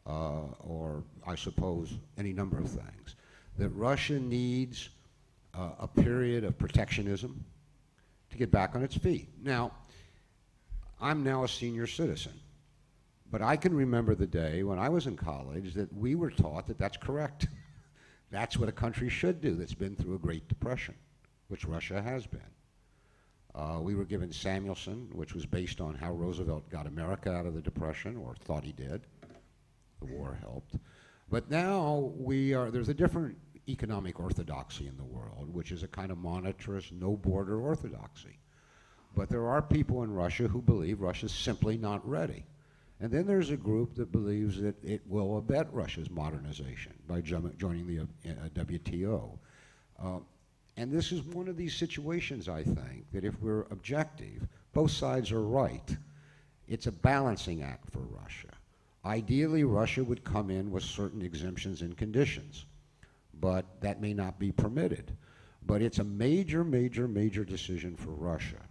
or, I suppose, any number of things. That Russia needs a period of protectionism to get back on its feet. Now, I'm now a senior citizen. But I can remember the day when I was in college that we were taught that that's correct. That's what a country should do that's been through a Great Depression, which Russia has been. We were given Samuelson, which was based on how Roosevelt got America out of the Depression, or thought he did. The war helped. But now there's a different economic orthodoxy in the world, which is a kind of monetarist, no-border orthodoxy. But there are people in Russia who believe Russia's simply not ready. And then there's a group that believes that it will abet Russia's modernization by joining the WTO. And this is one of these situations, I think, that if we're objective, both sides are right. It's a balancing act for Russia. Ideally, Russia would come in with certain exemptions and conditions, but that may not be permitted. But it's a major, major, major decision for Russia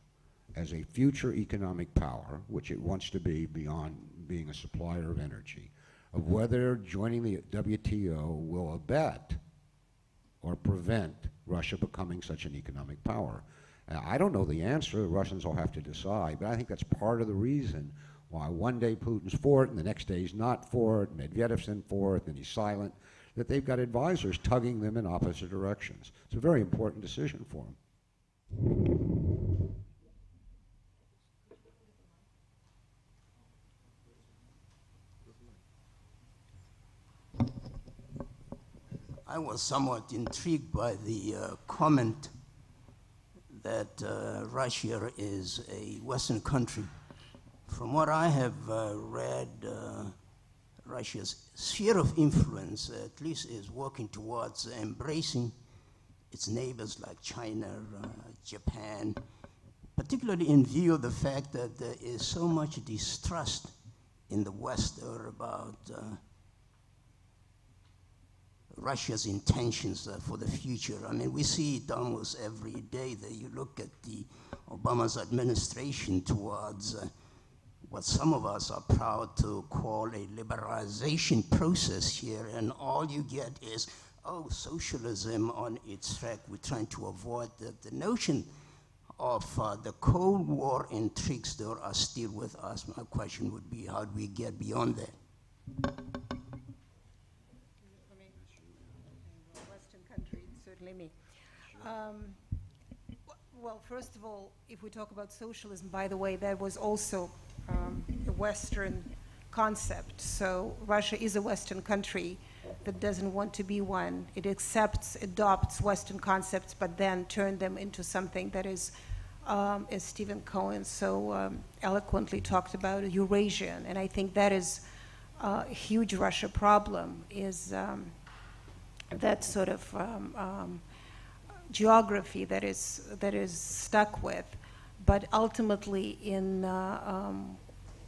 as a future economic power, which it wants to be beyond being a supplier of energy, of whether joining the WTO will abet or prevent Russia becoming such an economic power. I don't know the answer. The Russians will have to decide, but I think that's part of the reason why one day Putin's for it and the next day he's not for it, Medvedev's in for it, and he's silent, that they've got advisors tugging them in opposite directions. It's a very important decision for them. I was somewhat intrigued by the comment that Russia is a Western country. From what I have read, Russia's sphere of influence at least is working towards embracing its neighbors like China, Japan, particularly in view of the fact that there is so much distrust in the West about Russia's intentions for the future. I mean, we see it almost every day that you look at the Obama's administration towards what some of us are proud to call a liberalization process here, and all you get is, oh, socialism on its track. We're trying to avoid that. The notion of the Cold War intrigues that are still with us. My question would be, how do we get beyond that? Certainly me. Well, first of all, if we talk about socialism, by the way, that was also a Western concept. So Russia is a Western country that doesn't want to be one. It adopts Western concepts, but then turn them into something that is, as Stephen Cohen so eloquently talked about, Eurasian. And I think that is a huge Russia problem, is that sort of geography that is stuck with. But ultimately,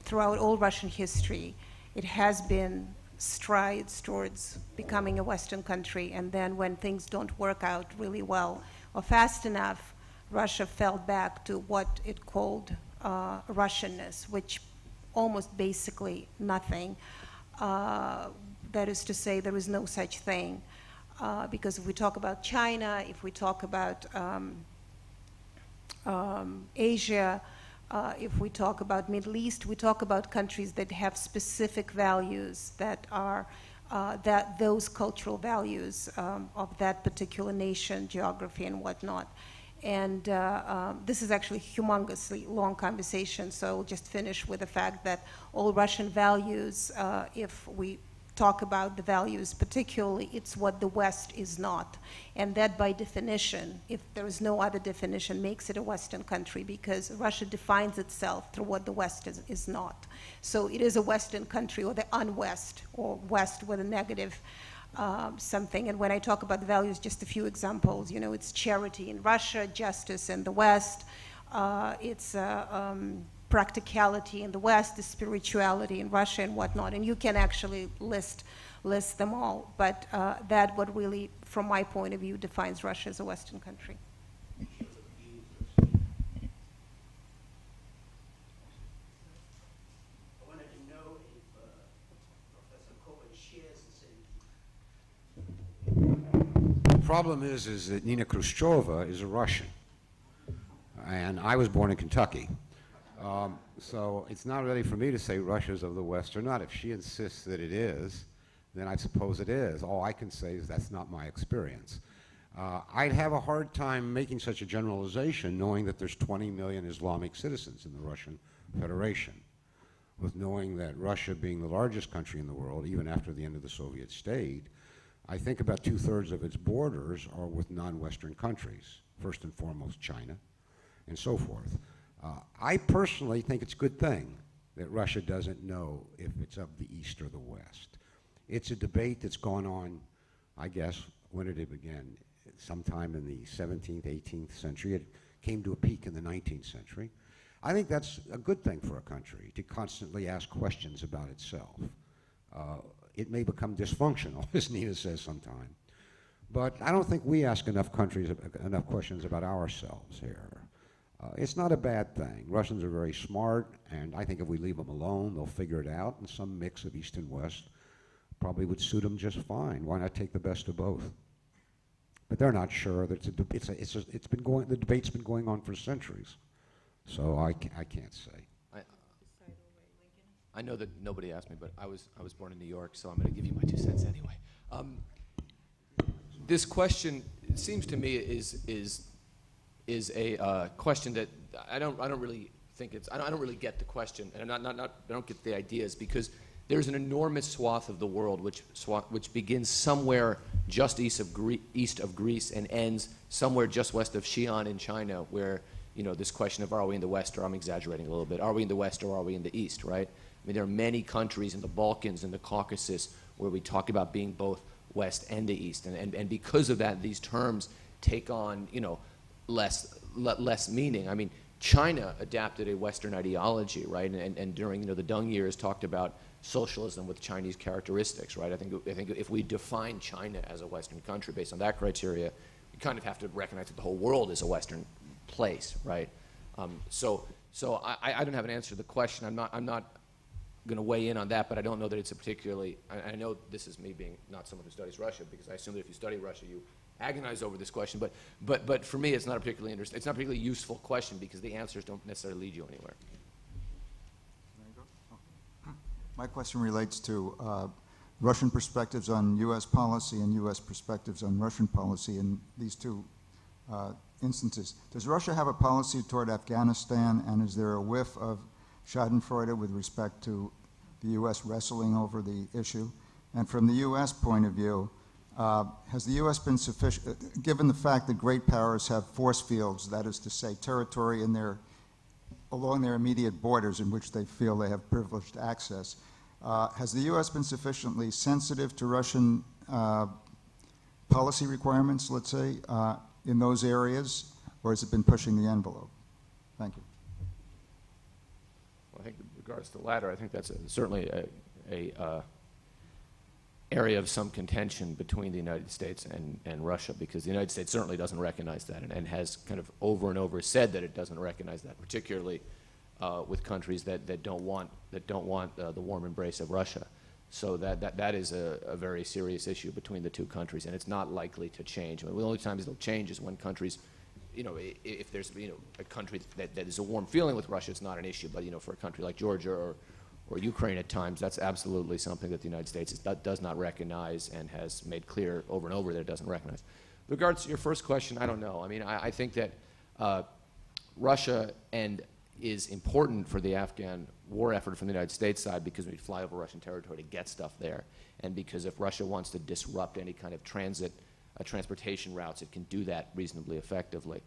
throughout all Russian history, it has been strides towards becoming a Western country, and then when things don't work out really well or fast enough, Russia fell back to what it called Russianness, which almost basically nothing. That is to say, there is no such thing. Because if we talk about China, if we talk about Asia, if we talk about Middle East, we talk about countries that have specific values that are those cultural values of that particular nation, geography, and whatnot. And this is actually a humongously long conversation, so I'll just finish with the fact that all Russian values, if we talk about the values particularly, it's what the West is not. And that by definition, if there is no other definition, makes it a Western country, because Russia defines itself through what the West is not. So it is a Western country, or the un-West, or West with a negative something. And when I talk about the values, just a few examples, you know, it's charity in Russia, justice in the West, it's practicality in the West, the spirituality in Russia, and whatnot. And you can actually list them all. But that what really, from my point of view, defines Russia as a Western country. I wanted to know if Professor Cohen shares the same. The problem is that Nina Khrushcheva is a Russian, and I was born in Kentucky. So it's not really for me to say Russia's of the West or not. If she insists that it is, then I suppose it is. All I can say is that's not my experience. I'd have a hard time making such a generalization knowing that there's 20 million Islamic citizens in the Russian Federation, with knowing that Russia being the largest country in the world, even after the end of the Soviet state, I think about 2/3 of its borders are with non-Western countries, first and foremost China, and so forth. I personally think it's a good thing that Russia doesn't know if it's of the East or the West. It's a debate that's gone on, I guess, when did it begin? sometime in the 17th, 18th century. It came to a peak in the 19th century. I think that's a good thing for a country, to constantly ask questions about itself. It may become dysfunctional, as Nina says sometime, but I don't think we ask enough questions about ourselves here. It's not a bad thing. Russians are very smart, and I think if we leave them alone, they'll figure it out, and some mix of East and West probably would suit them just fine. Why not take the best of both? But they're not sure. The debate's been going on for centuries, so I can't say. I know that nobody asked me, but I was born in New York, so I'm going to give you my 2 cents anyway. This question, it seems to me, is a question that I don't really think it's. I don't really get the question, and I don't get the ideas, because there's an enormous swath of the world which begins somewhere just east of Greece and ends somewhere just west of Xi'an in China, where this question of, are we in the West, or I'm exaggerating a little bit, are we in the West or are we in the East, right? I mean, there are many countries in the Balkans and the Caucasus where we talk about being both West and the East, and because of that, these terms take on less meaning. I mean, China adapted a Western ideology, right? And during the Deng years talked about socialism with Chinese characteristics, right? I think if we define China as a Western country based on that criteria, we kind of have to recognize that the whole world is a Western place, right? So I don't have an answer to the question. I'm not going to weigh in on that, but I don't know that it's a particularly. I know this is me being not someone who studies Russia, because I assume that if you study Russia, you agonize over this question. But for me, it's not a particularly it's not a particularly useful question, because the answers don't necessarily lead you anywhere. My question relates to Russian perspectives on U.S. policy and U.S. perspectives on Russian policy in these two instances. Does Russia have a policy toward Afghanistan, and is there a whiff of Schadenfreude with respect to the U.S. wrestling over the issue? And from the U.S. point of view, has the U.S. been sufficient, given the fact that great powers have force fields, that is to say territory along their immediate borders in which they feel they have privileged access, has the U.S. been sufficiently sensitive to Russian policy requirements, let's say, in those areas, or has it been pushing the envelope? Thank you. Well, I think in regards to the latter, I think that's certainly a area of some contention between the United States and Russia, because the United States certainly doesn't recognize that, and has kind of over and over said that it doesn't recognize that, particularly with countries that don't want the warm embrace of Russia. So that is a very serious issue between the two countries, and it's not likely to change. I mean, the only times it'll change is when countries, if there's a country that is a warm feeling with Russia, it's not an issue. But for a country like Georgia or Ukraine at times, that's absolutely something that the United States does not recognize, and has made clear over and over that it doesn't recognize. With regards to your first question, I don't know. I mean, I think that Russia is important for the Afghan war effort from the United States side, because we fly over Russian territory to get stuff there, and because if Russia wants to disrupt any kind of transportation routes, it can do that reasonably effectively.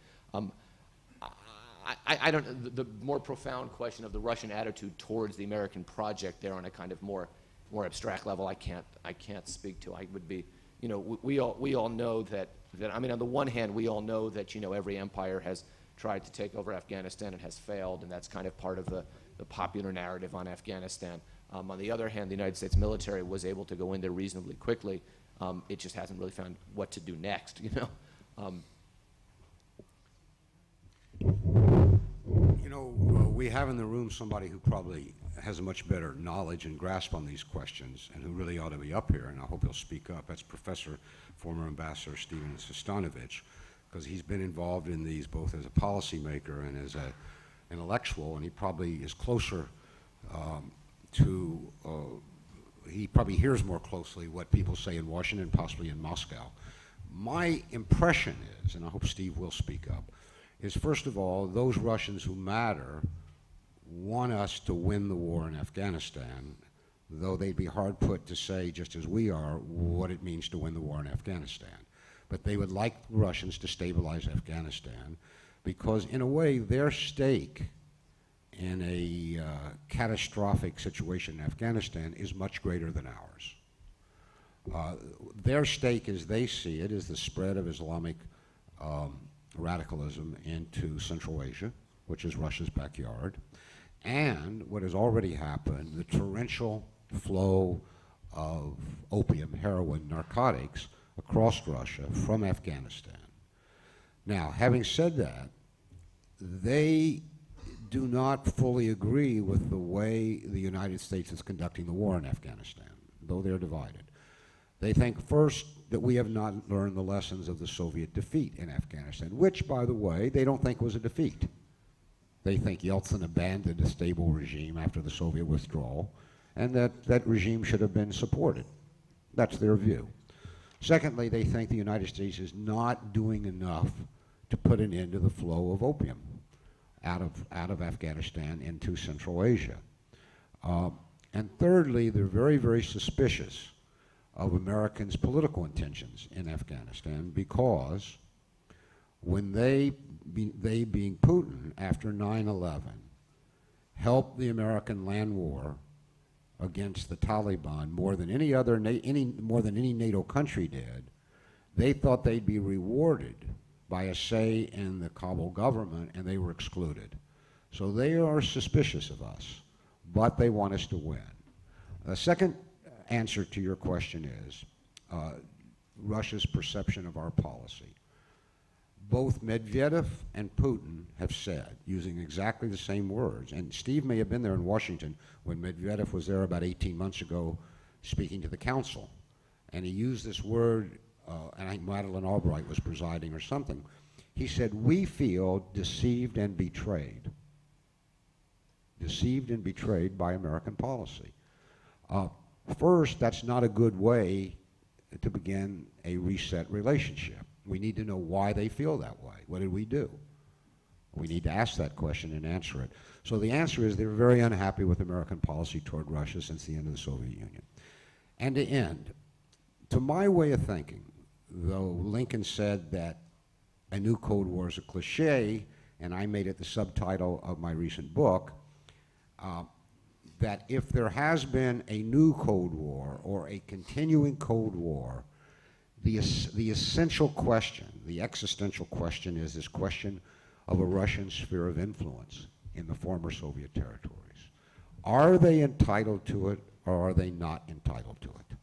I don't. The more profound question of the Russian attitude towards the American project there on a kind of more abstract level, I can't speak to. I would be, we all know that. I mean, on the one hand, we all know that every empire has tried to take over Afghanistan and has failed, and that's kind of part of the popular narrative on Afghanistan. On the other hand, the United States military was able to go in there reasonably quickly. It just hasn't really found what to do next, We have in the room somebody who probably has a much better knowledge and grasp on these questions, and who really ought to be up here, and I hope he'll speak up. That's former Ambassador Steven Sestanovich, because he's been involved in these both as a policymaker and as an intellectual, and he probably is closer he probably hears more closely what people say in Washington, possibly in Moscow. My impression is, and I hope Steve will speak up, is first of all, those Russians who matter want us to win the war in Afghanistan, though they'd be hard put to say, just as we are, what it means to win the war in Afghanistan. But they would like the Russians to stabilize Afghanistan, because in a way their stake in a catastrophic situation in Afghanistan is much greater than ours. Their stake, as they see it, is the spread of Islamic radicalism into Central Asia, which is Russia's backyard, and what has already happened, the torrential flow of opium, heroin, narcotics across Russia from Afghanistan. Now, having said that, they do not fully agree with the way the United States is conducting the war in Afghanistan, though they're divided. They think, first, that we have not learned the lessons of the Soviet defeat in Afghanistan, which, by the way, they don't think was a defeat. They think Yeltsin abandoned a stable regime after the Soviet withdrawal, and that regime should have been supported. That's their view. Secondly, they think the United States is not doing enough to put an end to the flow of opium out of Afghanistan into Central Asia. And thirdly, they're very, very suspicious of Americans' political intentions in Afghanistan, because when they being Putin after 9/11 helped the American land war against the Taliban more than any NATO country did, they thought they'd be rewarded by a say in the Kabul government, and they were excluded. So they are suspicious of us, but they want us to win. The second answer to your question is Russia's perception of our policy. Both Medvedev and Putin have said, using exactly the same words, and Steve may have been there in Washington when Medvedev was there about 18 months ago speaking to the council, and he used this word, and I think Madeleine Albright was presiding or something. He said, "We feel deceived and betrayed." Deceived and betrayed by American policy. First, that's not a good way to begin a reset relationship. We need to know why they feel that way. What did we do? We need to ask that question and answer it. So the answer is they're very unhappy with American policy toward Russia since the end of the Soviet Union. And to end, to my way of thinking, though Lincoln said that a new Cold War is a cliche, and I made it the subtitle of my recent book, that if there has been a new Cold War or a continuing Cold War, the essential question, the existential question, is this question of a Russian sphere of influence in the former Soviet territories. Are they entitled to it, or are they not entitled to it?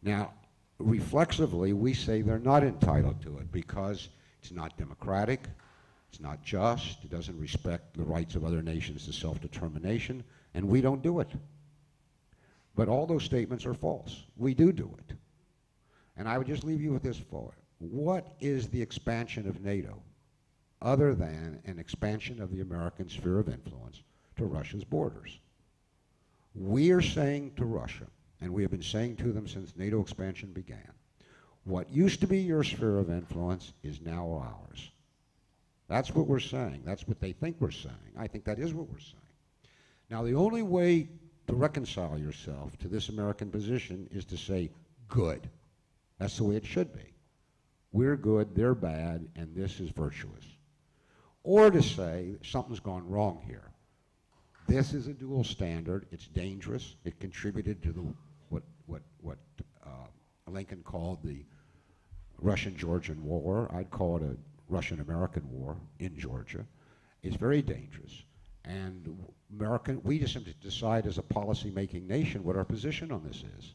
Now, reflexively, we say they're not entitled to it because it's not democratic, it's not just, it doesn't respect the rights of other nations to self-determination, and we don't do it. But all those statements are false. We do it. And I would just leave you with this thought. What is the expansion of NATO other than an expansion of the American sphere of influence to Russia's borders? We are saying to Russia, and we have been saying to them since NATO expansion began, what used to be your sphere of influence is now ours. That's what we're saying. That's what they think we're saying. I think that is what we're saying. Now, the only way to reconcile yourself to this American position is to say, good. That's the way it should be. We're good, they're bad, and this is virtuous. Or to say, something's gone wrong here. This is a dual standard. It's dangerous. It contributed to the what Lincoln called the Russian-Georgian War. I'd call it a Russian-American war in Georgia. It's very dangerous. And we just have to decide as a policy-making nation what our position on this is.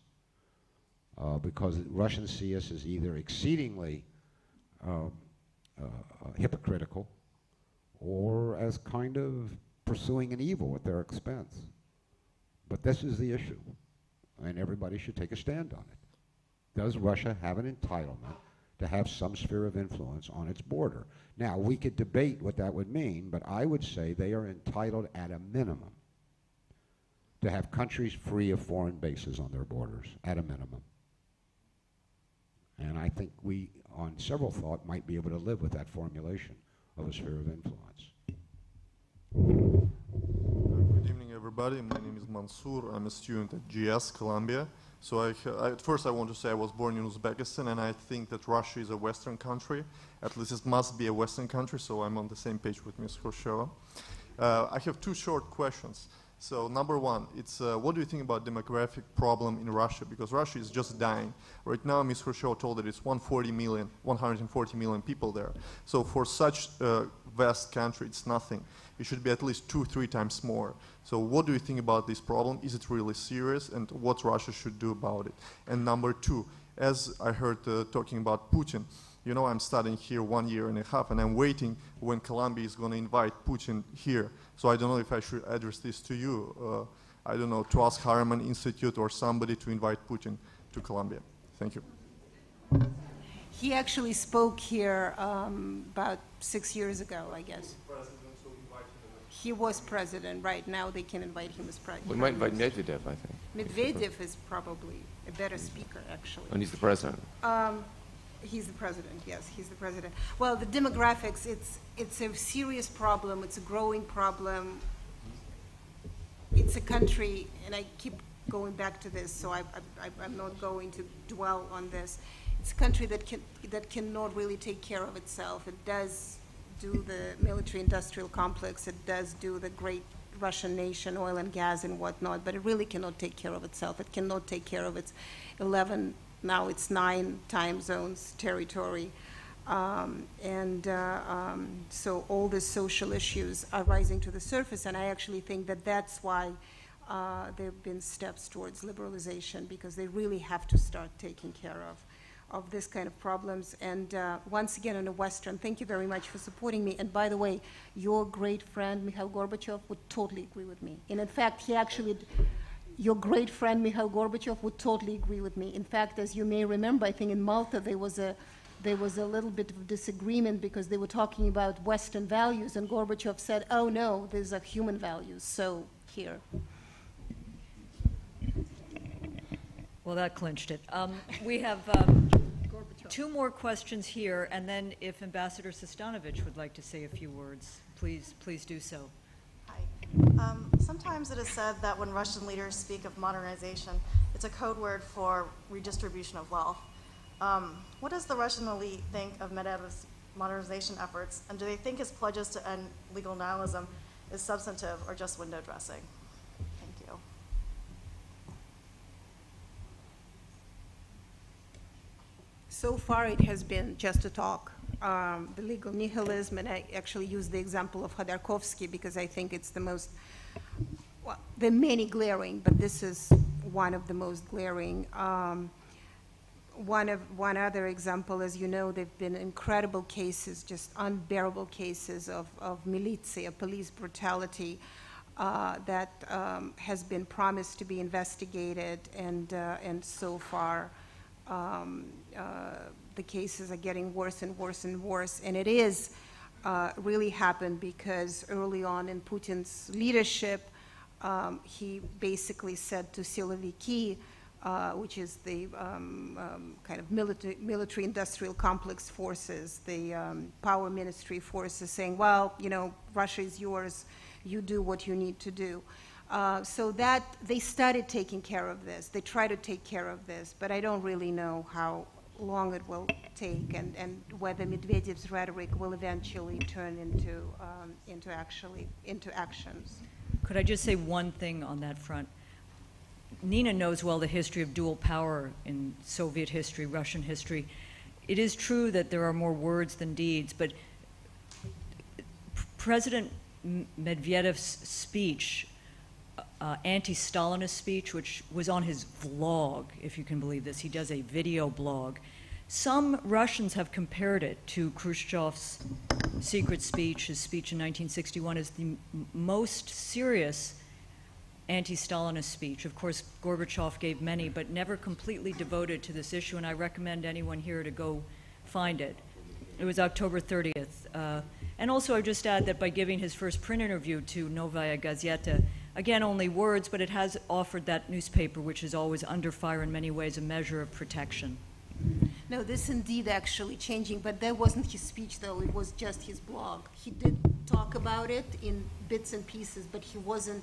Because Russians see us as either exceedingly hypocritical or as kind of pursuing an evil at their expense. But this is the issue, and everybody should take a stand on it. Does Russia have an entitlement to have some sphere of influence on its border? Now, we could debate what that would mean, but I would say they are entitled at a minimum to have countries free of foreign bases on their borders, at a minimum. And I think we, on several thought, might be able to live with that formulation of a sphere of influence. Good evening, everybody. My name is Mansour. I'm a student at GS Columbia. So at first I want to say I was born in Uzbekistan, and I think that Russia is a Western country. At least it must be a Western country, so I'm on the same page with Ms. Khrushcheva. I have two short questions. So number one, it's what do you think about demographic problem in Russia? Because Russia is just dying. Right now, Ms. Khrushchev told that it's 140 million people there. So for such a vast country, it's nothing. It should be at least 2-3 times more. So what do you think about this problem? Is it really serious? And what Russia should do about it? And number two, as I heard talking about Putin, you know, I'm studying here 1.5 years, and I'm waiting when Colombia is going to invite Putin here. So I don't know if I should address this to you. I don't know, to ask Harriman Institute or somebody to invite Putin to Colombia. Thank you. He actually spoke here about 6 years ago, I guess. He was president. Right now they can invite him as president. We might invite Medvedev, I think. Medvedev is probably a better speaker, actually. And he's the president. He's the president, yes, he's the president. Well, the demographics, it's a serious problem. It's a growing problem. It's a country, and I keep going back to this, so I'm not going to dwell on this. It's a country that cannot really take care of itself. It does do the military-industrial complex. It does do the great Russian nation, oil and gas and whatnot, but it really cannot take care of itself. It cannot take care of its 11, now it's 9 time zones territory. So all the social issues are rising to the surface, and I actually think that that's why there have been steps towards liberalization, because they really have to start taking care of this kind of problems. And once again, on a Western, thank you very much for supporting me. And by the way, your great friend, Mikhail Gorbachev, would totally agree with me. And in fact, he actually, your great friend, Mikhail Gorbachev, would totally agree with me. In fact, as you may remember, I think in Malta, there was a little bit of disagreement because they were talking about Western values, and Gorbachev said, oh no, these are human values, so here. Well, that clinched it. We have 2 more questions here, and then if Ambassador Sestanovich would like to say a few words, please do so. Hi. Sometimes it is said that when Russian leaders speak of modernization, it's a code word for redistribution of wealth. What does the Russian elite think of Medvedev's modernization efforts, and do they think his pledges to end legal nihilism is substantive or just window dressing? Thank you. So far, it has been just a talk. The legal nihilism, and I actually use the example of Khodorkovsky because I think it's the most, well, there are many glaring, but this is one of the most glaring. One other example, as you know, there have been incredible cases, just unbearable cases of militia, police brutality that has been promised to be investigated, and so far the cases are getting worse and worse and worse. And it is really happened because early on in Putin's leadership, he basically said to Siloviki, which is the kind of military-industrial complex forces, the power ministry forces, saying, well, you know, Russia is yours, you do what you need to do. So that they started taking care of this. They try to take care of this, but I don't really know how long it will take, and whether Medvedev's rhetoric will eventually turn into actions. Could I just say one thing on that front? Nina knows well the history of dual power in Soviet history, Russian history. It is true that there are more words than deeds, but President Medvedev's speech, anti-Stalinist speech, which was on his vlog, if you can believe this, he does a video blog. Some Russians have compared it to Khrushchev's secret speech, his speech in 1961, as the most serious anti-Stalinist speech. Of course, Gorbachev gave many, but never completely devoted to this issue, and I recommend anyone here to go find it. It was October 30th. And also, I just add that by giving his first print interview to Novaya Gazeta, again, only words, but it has offered that newspaper, which is always under fire in many ways, a measure of protection. No, this indeed actually changing, but that wasn't his speech, though. It was just his blog. He did talk about it in bits and pieces, but he wasn't.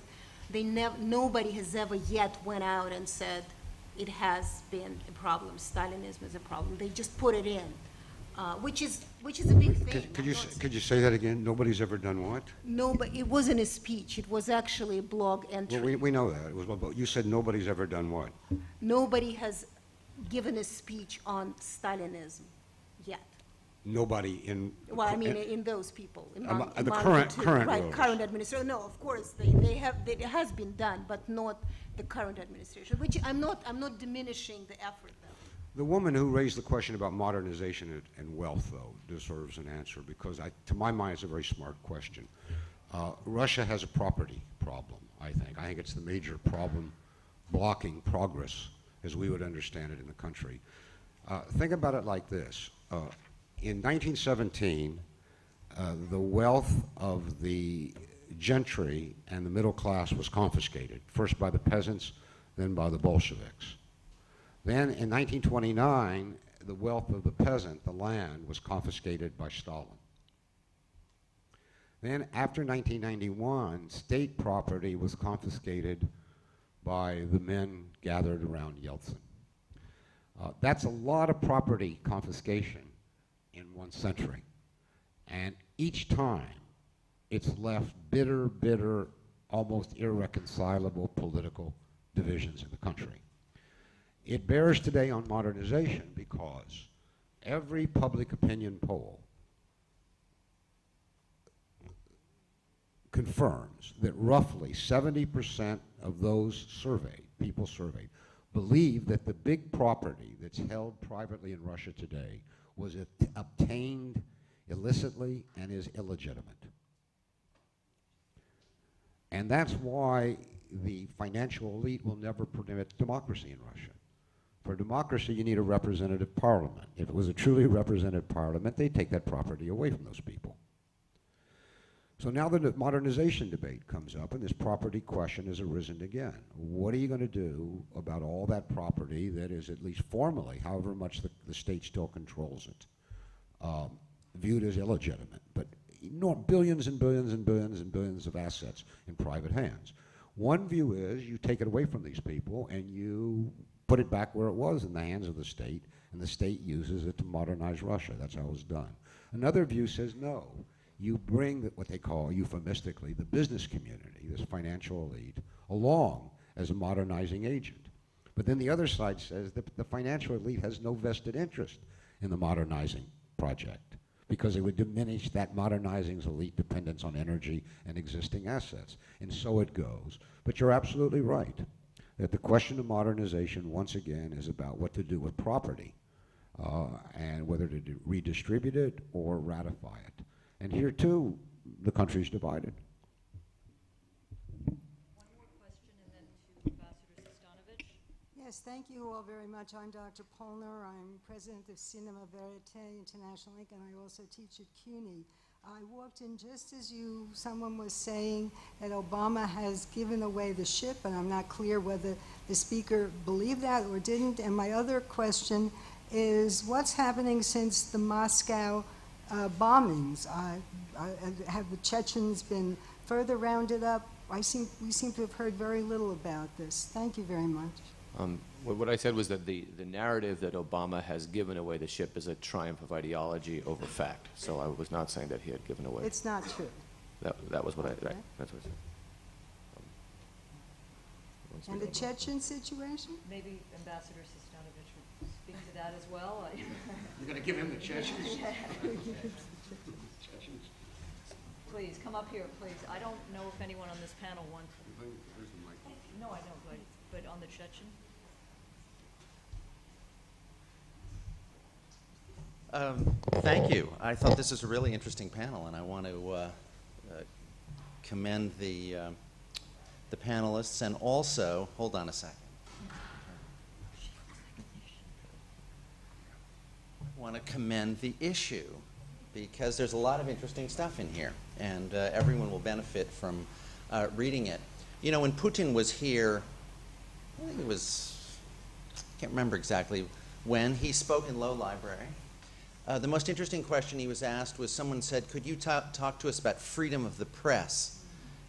Nobody has ever yet went out and said it has been a problem. Stalinism is a problem. They just put it in. which is a big thing. Could you say that again? Nobody's ever done what? No, but it wasn't a speech. It was actually a blog entry. Well, we know that. It was, but you said nobody's ever done what? Nobody has given a speech on Stalinism yet. Nobody in. Well, I mean, in those people. In the current right, rulers. current administration. No, of course, it has been done, but not the current administration, which I'm not diminishing the effort, though. The woman who raised the question about modernization and wealth, though, deserves an answer because, to my mind, it's a very smart question. Russia has a property problem, I think. I think it's the major problem blocking progress as we would understand it in the country. Think about it like this. In 1917, the wealth of the gentry and the middle class was confiscated, first by the peasants, then by the Bolsheviks. Then in 1929, the wealth of the peasant, the land, was confiscated by Stalin. Then after 1991, state property was confiscated by the men gathered around Yeltsin. That's a lot of property confiscation in 1 century. And each time, it's left bitter, almost irreconcilable political divisions in the country. It bears today on modernization because every public opinion poll confirms that roughly 70% of those surveyed, people surveyed, believe that the big property that's held privately in Russia today was obtained illicitly and is illegitimate. And that's why the financial elite will never permit democracy in Russia. For democracy, you need a representative parliament. If it was a truly representative parliament, they'd take that property away from those people. So now the modernization debate comes up, and this property question has arisen again. What are you going to do about all that property that is, at least formally, however much the state still controls it, viewed as illegitimate, but billions and billions and billions and billions of assets in private hands? One view is you take it away from these people and you put it back where it was in the hands of the state, and the state uses it to modernize Russia. That's how it was done. Another view says no. You bring what they call euphemistically the business community, this financial elite, along as a modernizing agent. But then the other side says that the financial elite has no vested interest in the modernizing project because it would diminish that modernizing elite dependence on energy and existing assets. And so it goes. But you're absolutely right that the question of modernization, once again, is about what to do with property and whether to redistribute it or ratify it. And here, too, the country's divided. One more question and then to Ambassador Sestanovich. Yes, thank you all very much. I'm Dr. Polner. I'm president of Cinema Verite International Inc., and I also teach at CUNY. I walked in just as someone was saying that Obama has given away the ship, and I'm not clear whether the speaker believed that or didn't. And my other question is, what's happening since the Moscow bombings? Have the Chechens been further rounded up? We seem to have heard very little about this. Thank you very much. What I said was that the narrative that Obama has given away the ship is a triumph of ideology over fact. So I was not saying that he had given away. It's not true. That was what Okay. that's what I said. And the Chechen situation? Maybe Ambassador Sestanovich would speak to that as well. You're going to give him the Chechens? Please, come up here, please. I don't know if anyone on this panel wants. No, I know, but on the Chechen? Thank you. I thought this was a really interesting panel, and I want to commend the panelists, and also, hold on a second. I want to commend the issue, because there's a lot of interesting stuff in here, and everyone will benefit from reading it. You know, when Putin was here, I think it was, I can't remember exactly when, he spoke in Low Library. The most interesting question he was asked was, someone said, could you talk to us about freedom of the press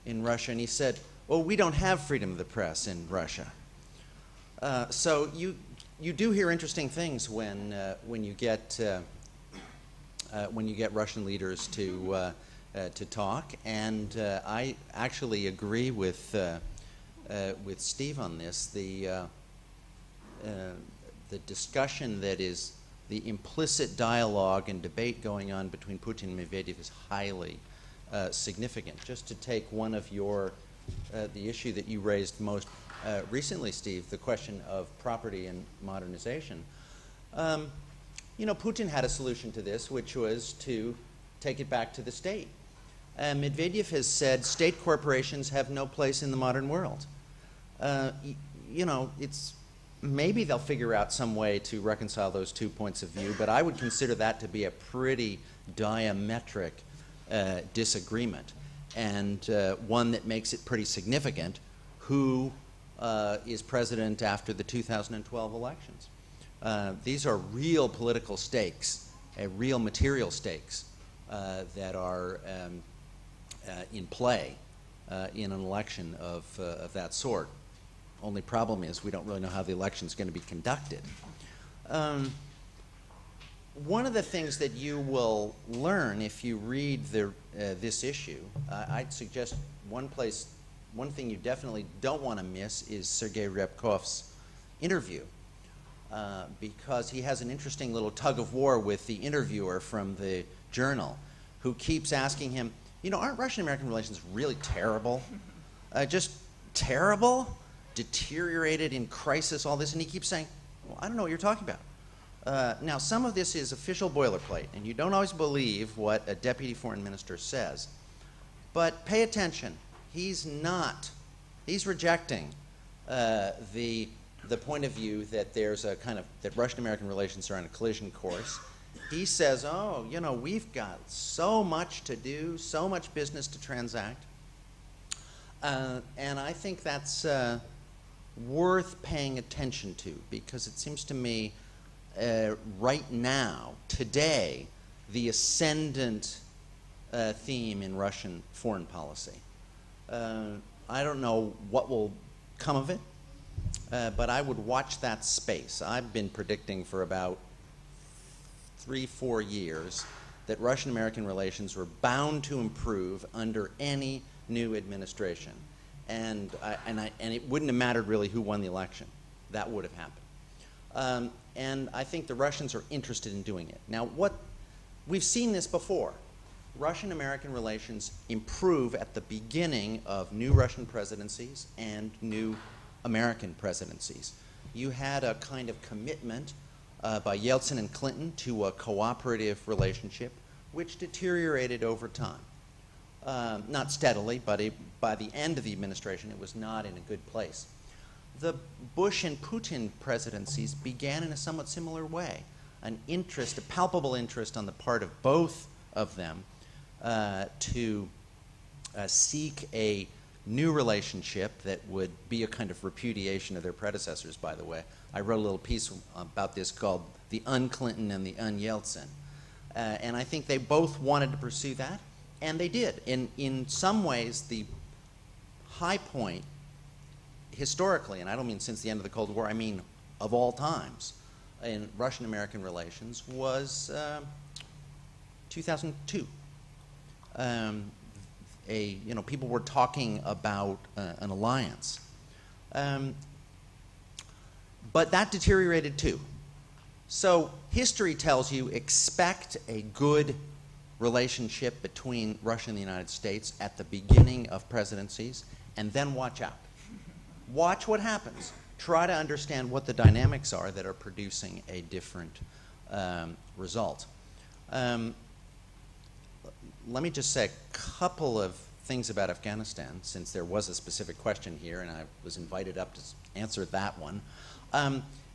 in Russia? And he said, well, we don't have freedom of the press in Russia. So you do hear interesting things when you get when you get Russian leaders to talk. And I actually agree with Steve on this. The discussion that is the implicit dialogue and debate going on between Putin and Medvedev is highly significant. Just to take one of your, the issue that you raised most recently, Steve, the question of property and modernization. You know, Putin had a solution to this, which was to take it back to the state. Medvedev has said state corporations have no place in the modern world. You know, maybe they'll figure out some way to reconcile those two points of view, but I would consider that to be a pretty diametric disagreement, and one that makes it pretty significant who is president after the 2012 elections. These are real political stakes, real material stakes that are in play in an election of that sort. Only problem is we don't really know how the election is going to be conducted. One of the things that you will learn if you read this issue, I'd suggest one thing you definitely don't want to miss is Sergei Ryabkov's interview, because he has an interesting little tug of war with the interviewer from the Journal, who keeps asking him, you know, aren't Russian-American relations really terrible? Just terrible? Deteriorated, in crisis, all this? And he keeps saying, well, I don't know what you're talking about. Now, some of this is official boilerplate, and you don't always believe what a deputy foreign minister says. But pay attention. He's rejecting the point of view that there's a kind of, that Russian-American relations are on a collision course. He says, oh, you know, we've got so much to do, so much business to transact. And I think that's worth paying attention to, because it seems to me right now, today, the ascendant theme in Russian foreign policy. I don't know what will come of it, but I would watch that space. I've been predicting for about 3-4 years that Russian-American relations were bound to improve under any new administration. And it wouldn't have mattered really who won the election. That would have happened. And I think the Russians are interested in doing it. Now, we've seen this before. Russian-American relations improve at the beginning of new Russian presidencies and new American presidencies. You had a kind of commitment by Yeltsin and Clinton to a cooperative relationship, which deteriorated over time. Not steadily, but by the end of the administration, it was not in a good place. The Bush and Putin presidencies began in a somewhat similar way. An interest, a palpable interest on the part of both of them to seek a new relationship that would be a kind of repudiation of their predecessors, by the way. I wrote a little piece about this called The Un-Clinton and the Un-Yeltsin. And I think they both wanted to pursue that, and they did. In some ways, the high point, historically, and I don't mean since the end of the Cold War, I mean of all times, in Russian-American relations was 2002. People were talking about an alliance. But that deteriorated too. So history tells you expect a good relationship between Russia and the United States at the beginning of presidencies, and then watch out. Watch what happens. Try to understand what the dynamics are that are producing a different result. Let me just say a couple of things about Afghanistan, since there was a specific question here, and I was invited up to answer that one.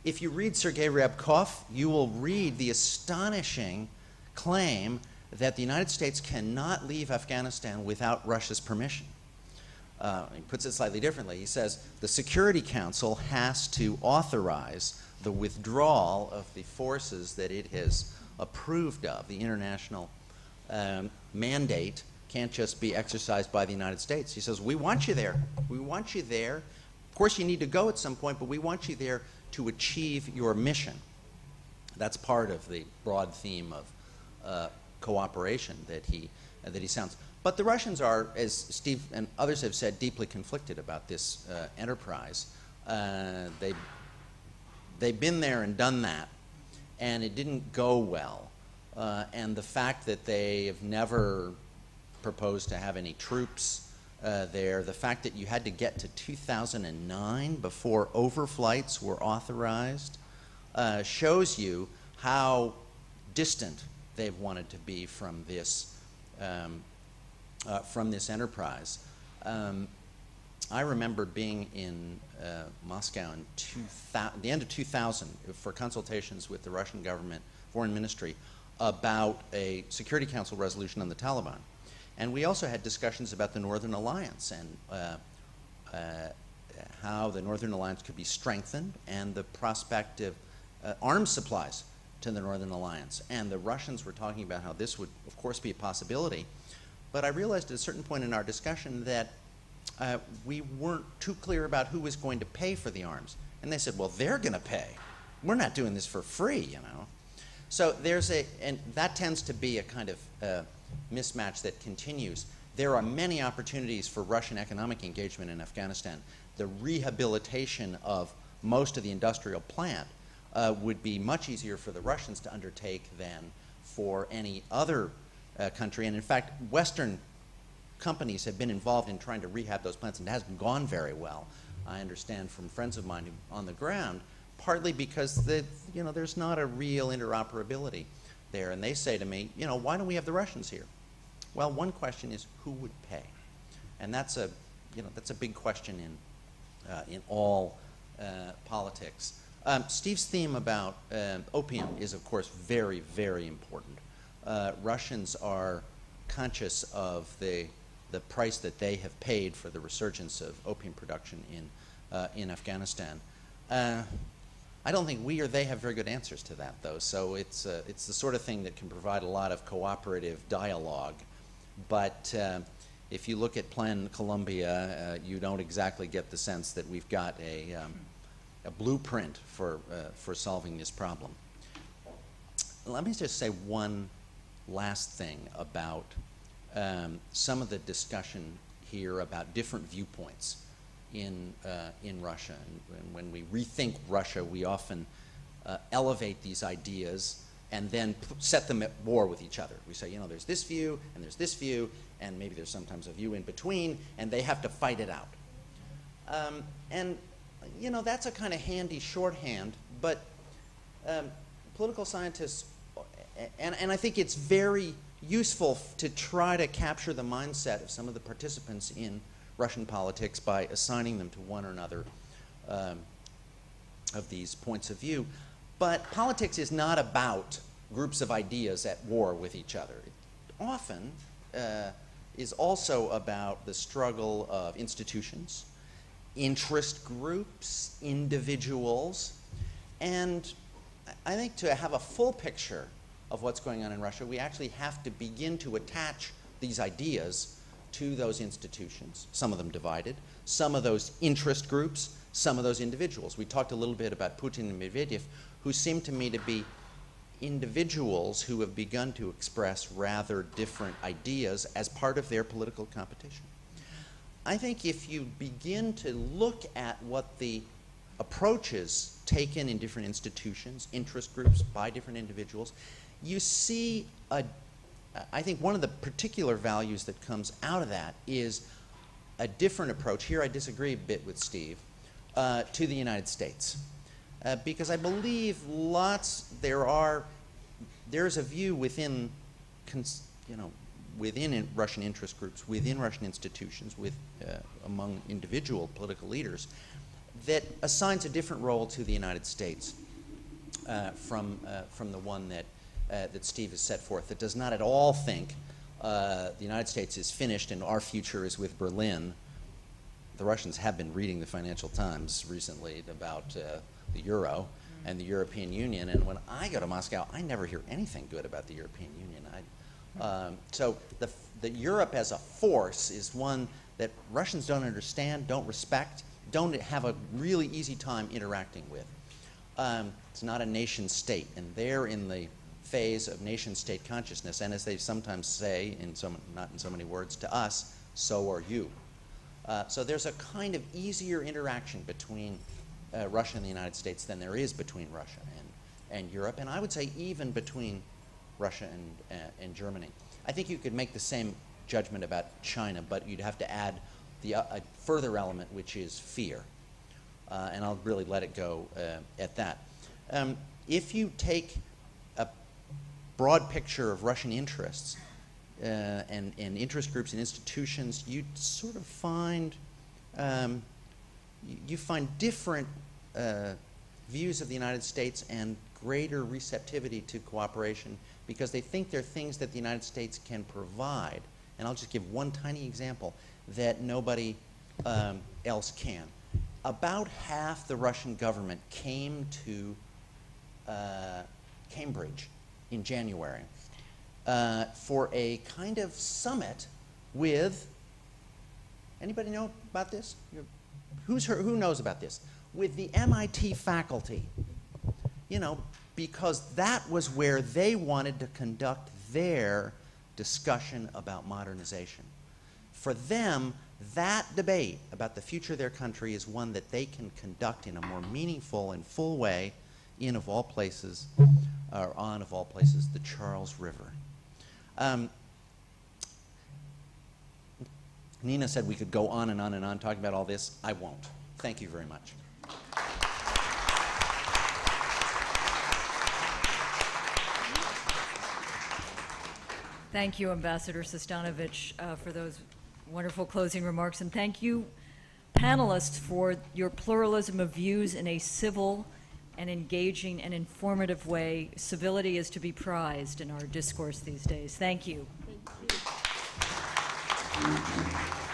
If you read Sergei Ryabkov, you will read the astonishing claim that the United States cannot leave Afghanistan without Russia's permission. He puts it slightly differently. He says the Security Council has to authorize the withdrawal of the forces that it has approved of. The international mandate can't just be exercised by the United States. He says, we want you there. We want you there. Of course, you need to go at some point, but we want you there to achieve your mission. That's part of the broad theme of cooperation that he sounds. But the Russians are, as Steve and others have said, deeply conflicted about this enterprise. They've been there and done that, and it didn't go well. And the fact that they have never proposed to have any troops there, the fact that you had to get to 2009 before overflights were authorized, shows you how distant they've wanted to be from this enterprise. I remember being in Moscow in the end of 2000 for consultations with the Russian government foreign ministry about a Security Council resolution on the Taliban. And we also had discussions about the Northern Alliance and how the Northern Alliance could be strengthened and the prospect of arms supplies to the Northern Alliance. And the Russians were talking about how this would, of course, be a possibility. But I realized at a certain point in our discussion that we weren't too clear about who was going to pay for the arms. And they said, well, they're going to pay. We're not doing this for free, you know. So and that tends to be a kind of mismatch that continues. There are many opportunities for Russian economic engagement in Afghanistan. The rehabilitation of most of the industrial plant would be much easier for the Russians to undertake than for any other country. And in fact, Western companies have been involved in trying to rehab those plants, and it hasn't gone very well. I understand from friends of mine who on the ground, partly because there's not a real interoperability there. And they say to me, why don't we have the Russians here? Well, one question is who would pay, and that's a big question in all politics. Steve's theme about opium is, of course, very, very important. Russians are conscious of the price that they have paid for the resurgence of opium production in Afghanistan. I don't think we or they have very good answers to that, though. So it's the sort of thing that can provide a lot of cooperative dialogue. But if you look at Plan Colombia, you don't exactly get the sense that we've got a blueprint for solving this problem. Let me just say one last thing about some of the discussion here about different viewpoints in Russia. And when we rethink Russia, we often elevate these ideas and then set them at war with each other. We say, there's this view, and there's this view, and maybe there's sometimes a view in between, and they have to fight it out. And that's a kind of handy shorthand, but political scientists, and I think it's very useful to try to capture the mindset of some of the participants in Russian politics by assigning them to one or another of these points of view. But politics is not about groups of ideas at war with each other. It often is also about the struggle of institutions, interest groups, individuals, and I think to have a full picture of what's going on in Russia, we actually have to begin to attach these ideas to those institutions, some of them divided, some of those interest groups, some of those individuals. We talked a little bit about Putin and Medvedev, who seem to me to be individuals who have begun to express rather different ideas as part of their political competition. I think if you begin to look at what the approaches taken in different institutions, interest groups, by different individuals, you see I think one of the particular values that comes out of that is a different approach. Here I disagree a bit with Steve, to the United States. Because I believe there's a view within Russian interest groups, within Russian institutions, among individual political leaders, that assigns a different role to the United States from the one that Steve has set forth, that does not at all think the United States is finished and our future is with Berlin. The Russians have been reading the Financial Times recently about the euro and the European Union, and when I go to Moscow, I never hear anything good about the European Union. So the Europe as a force is one that Russians don't understand, don't respect, don't have a really easy time interacting with. It's not a nation state, and they're in the phase of nation-state consciousness, and as they sometimes say, not in so many words, to us, so are you. So there's a kind of easier interaction between Russia and the United States than there is between Russia and Europe, and I would say even between Russia and Germany. I think you could make the same judgment about China, but you'd have to add a further element, which is fear. And I'll really let it go at that. If you take a broad picture of Russian interests and interest groups and institutions, you sort of find you find different views of the United States and greater receptivity to cooperation because they think there are things that the United States can provide. And I'll just give one tiny example that nobody else can. About half the Russian government came to Cambridge in January for a kind of summit with, anybody know about this? Who knows about this? With the MIT faculty. You know, because that was where they wanted to conduct their discussion about modernization. For them, that debate about the future of their country is one that they can conduct in a more meaningful and full way in, of all places, or on, of all places, the Charles River. Nina said we could go on and on and on talking about all this. I won't. Thank you very much. Thank you, Ambassador Sestanovich, for those wonderful closing remarks, and thank you, panelists, for your pluralism of views in a civil and engaging and informative way. Civility is to be prized in our discourse these days. Thank you. Thank you.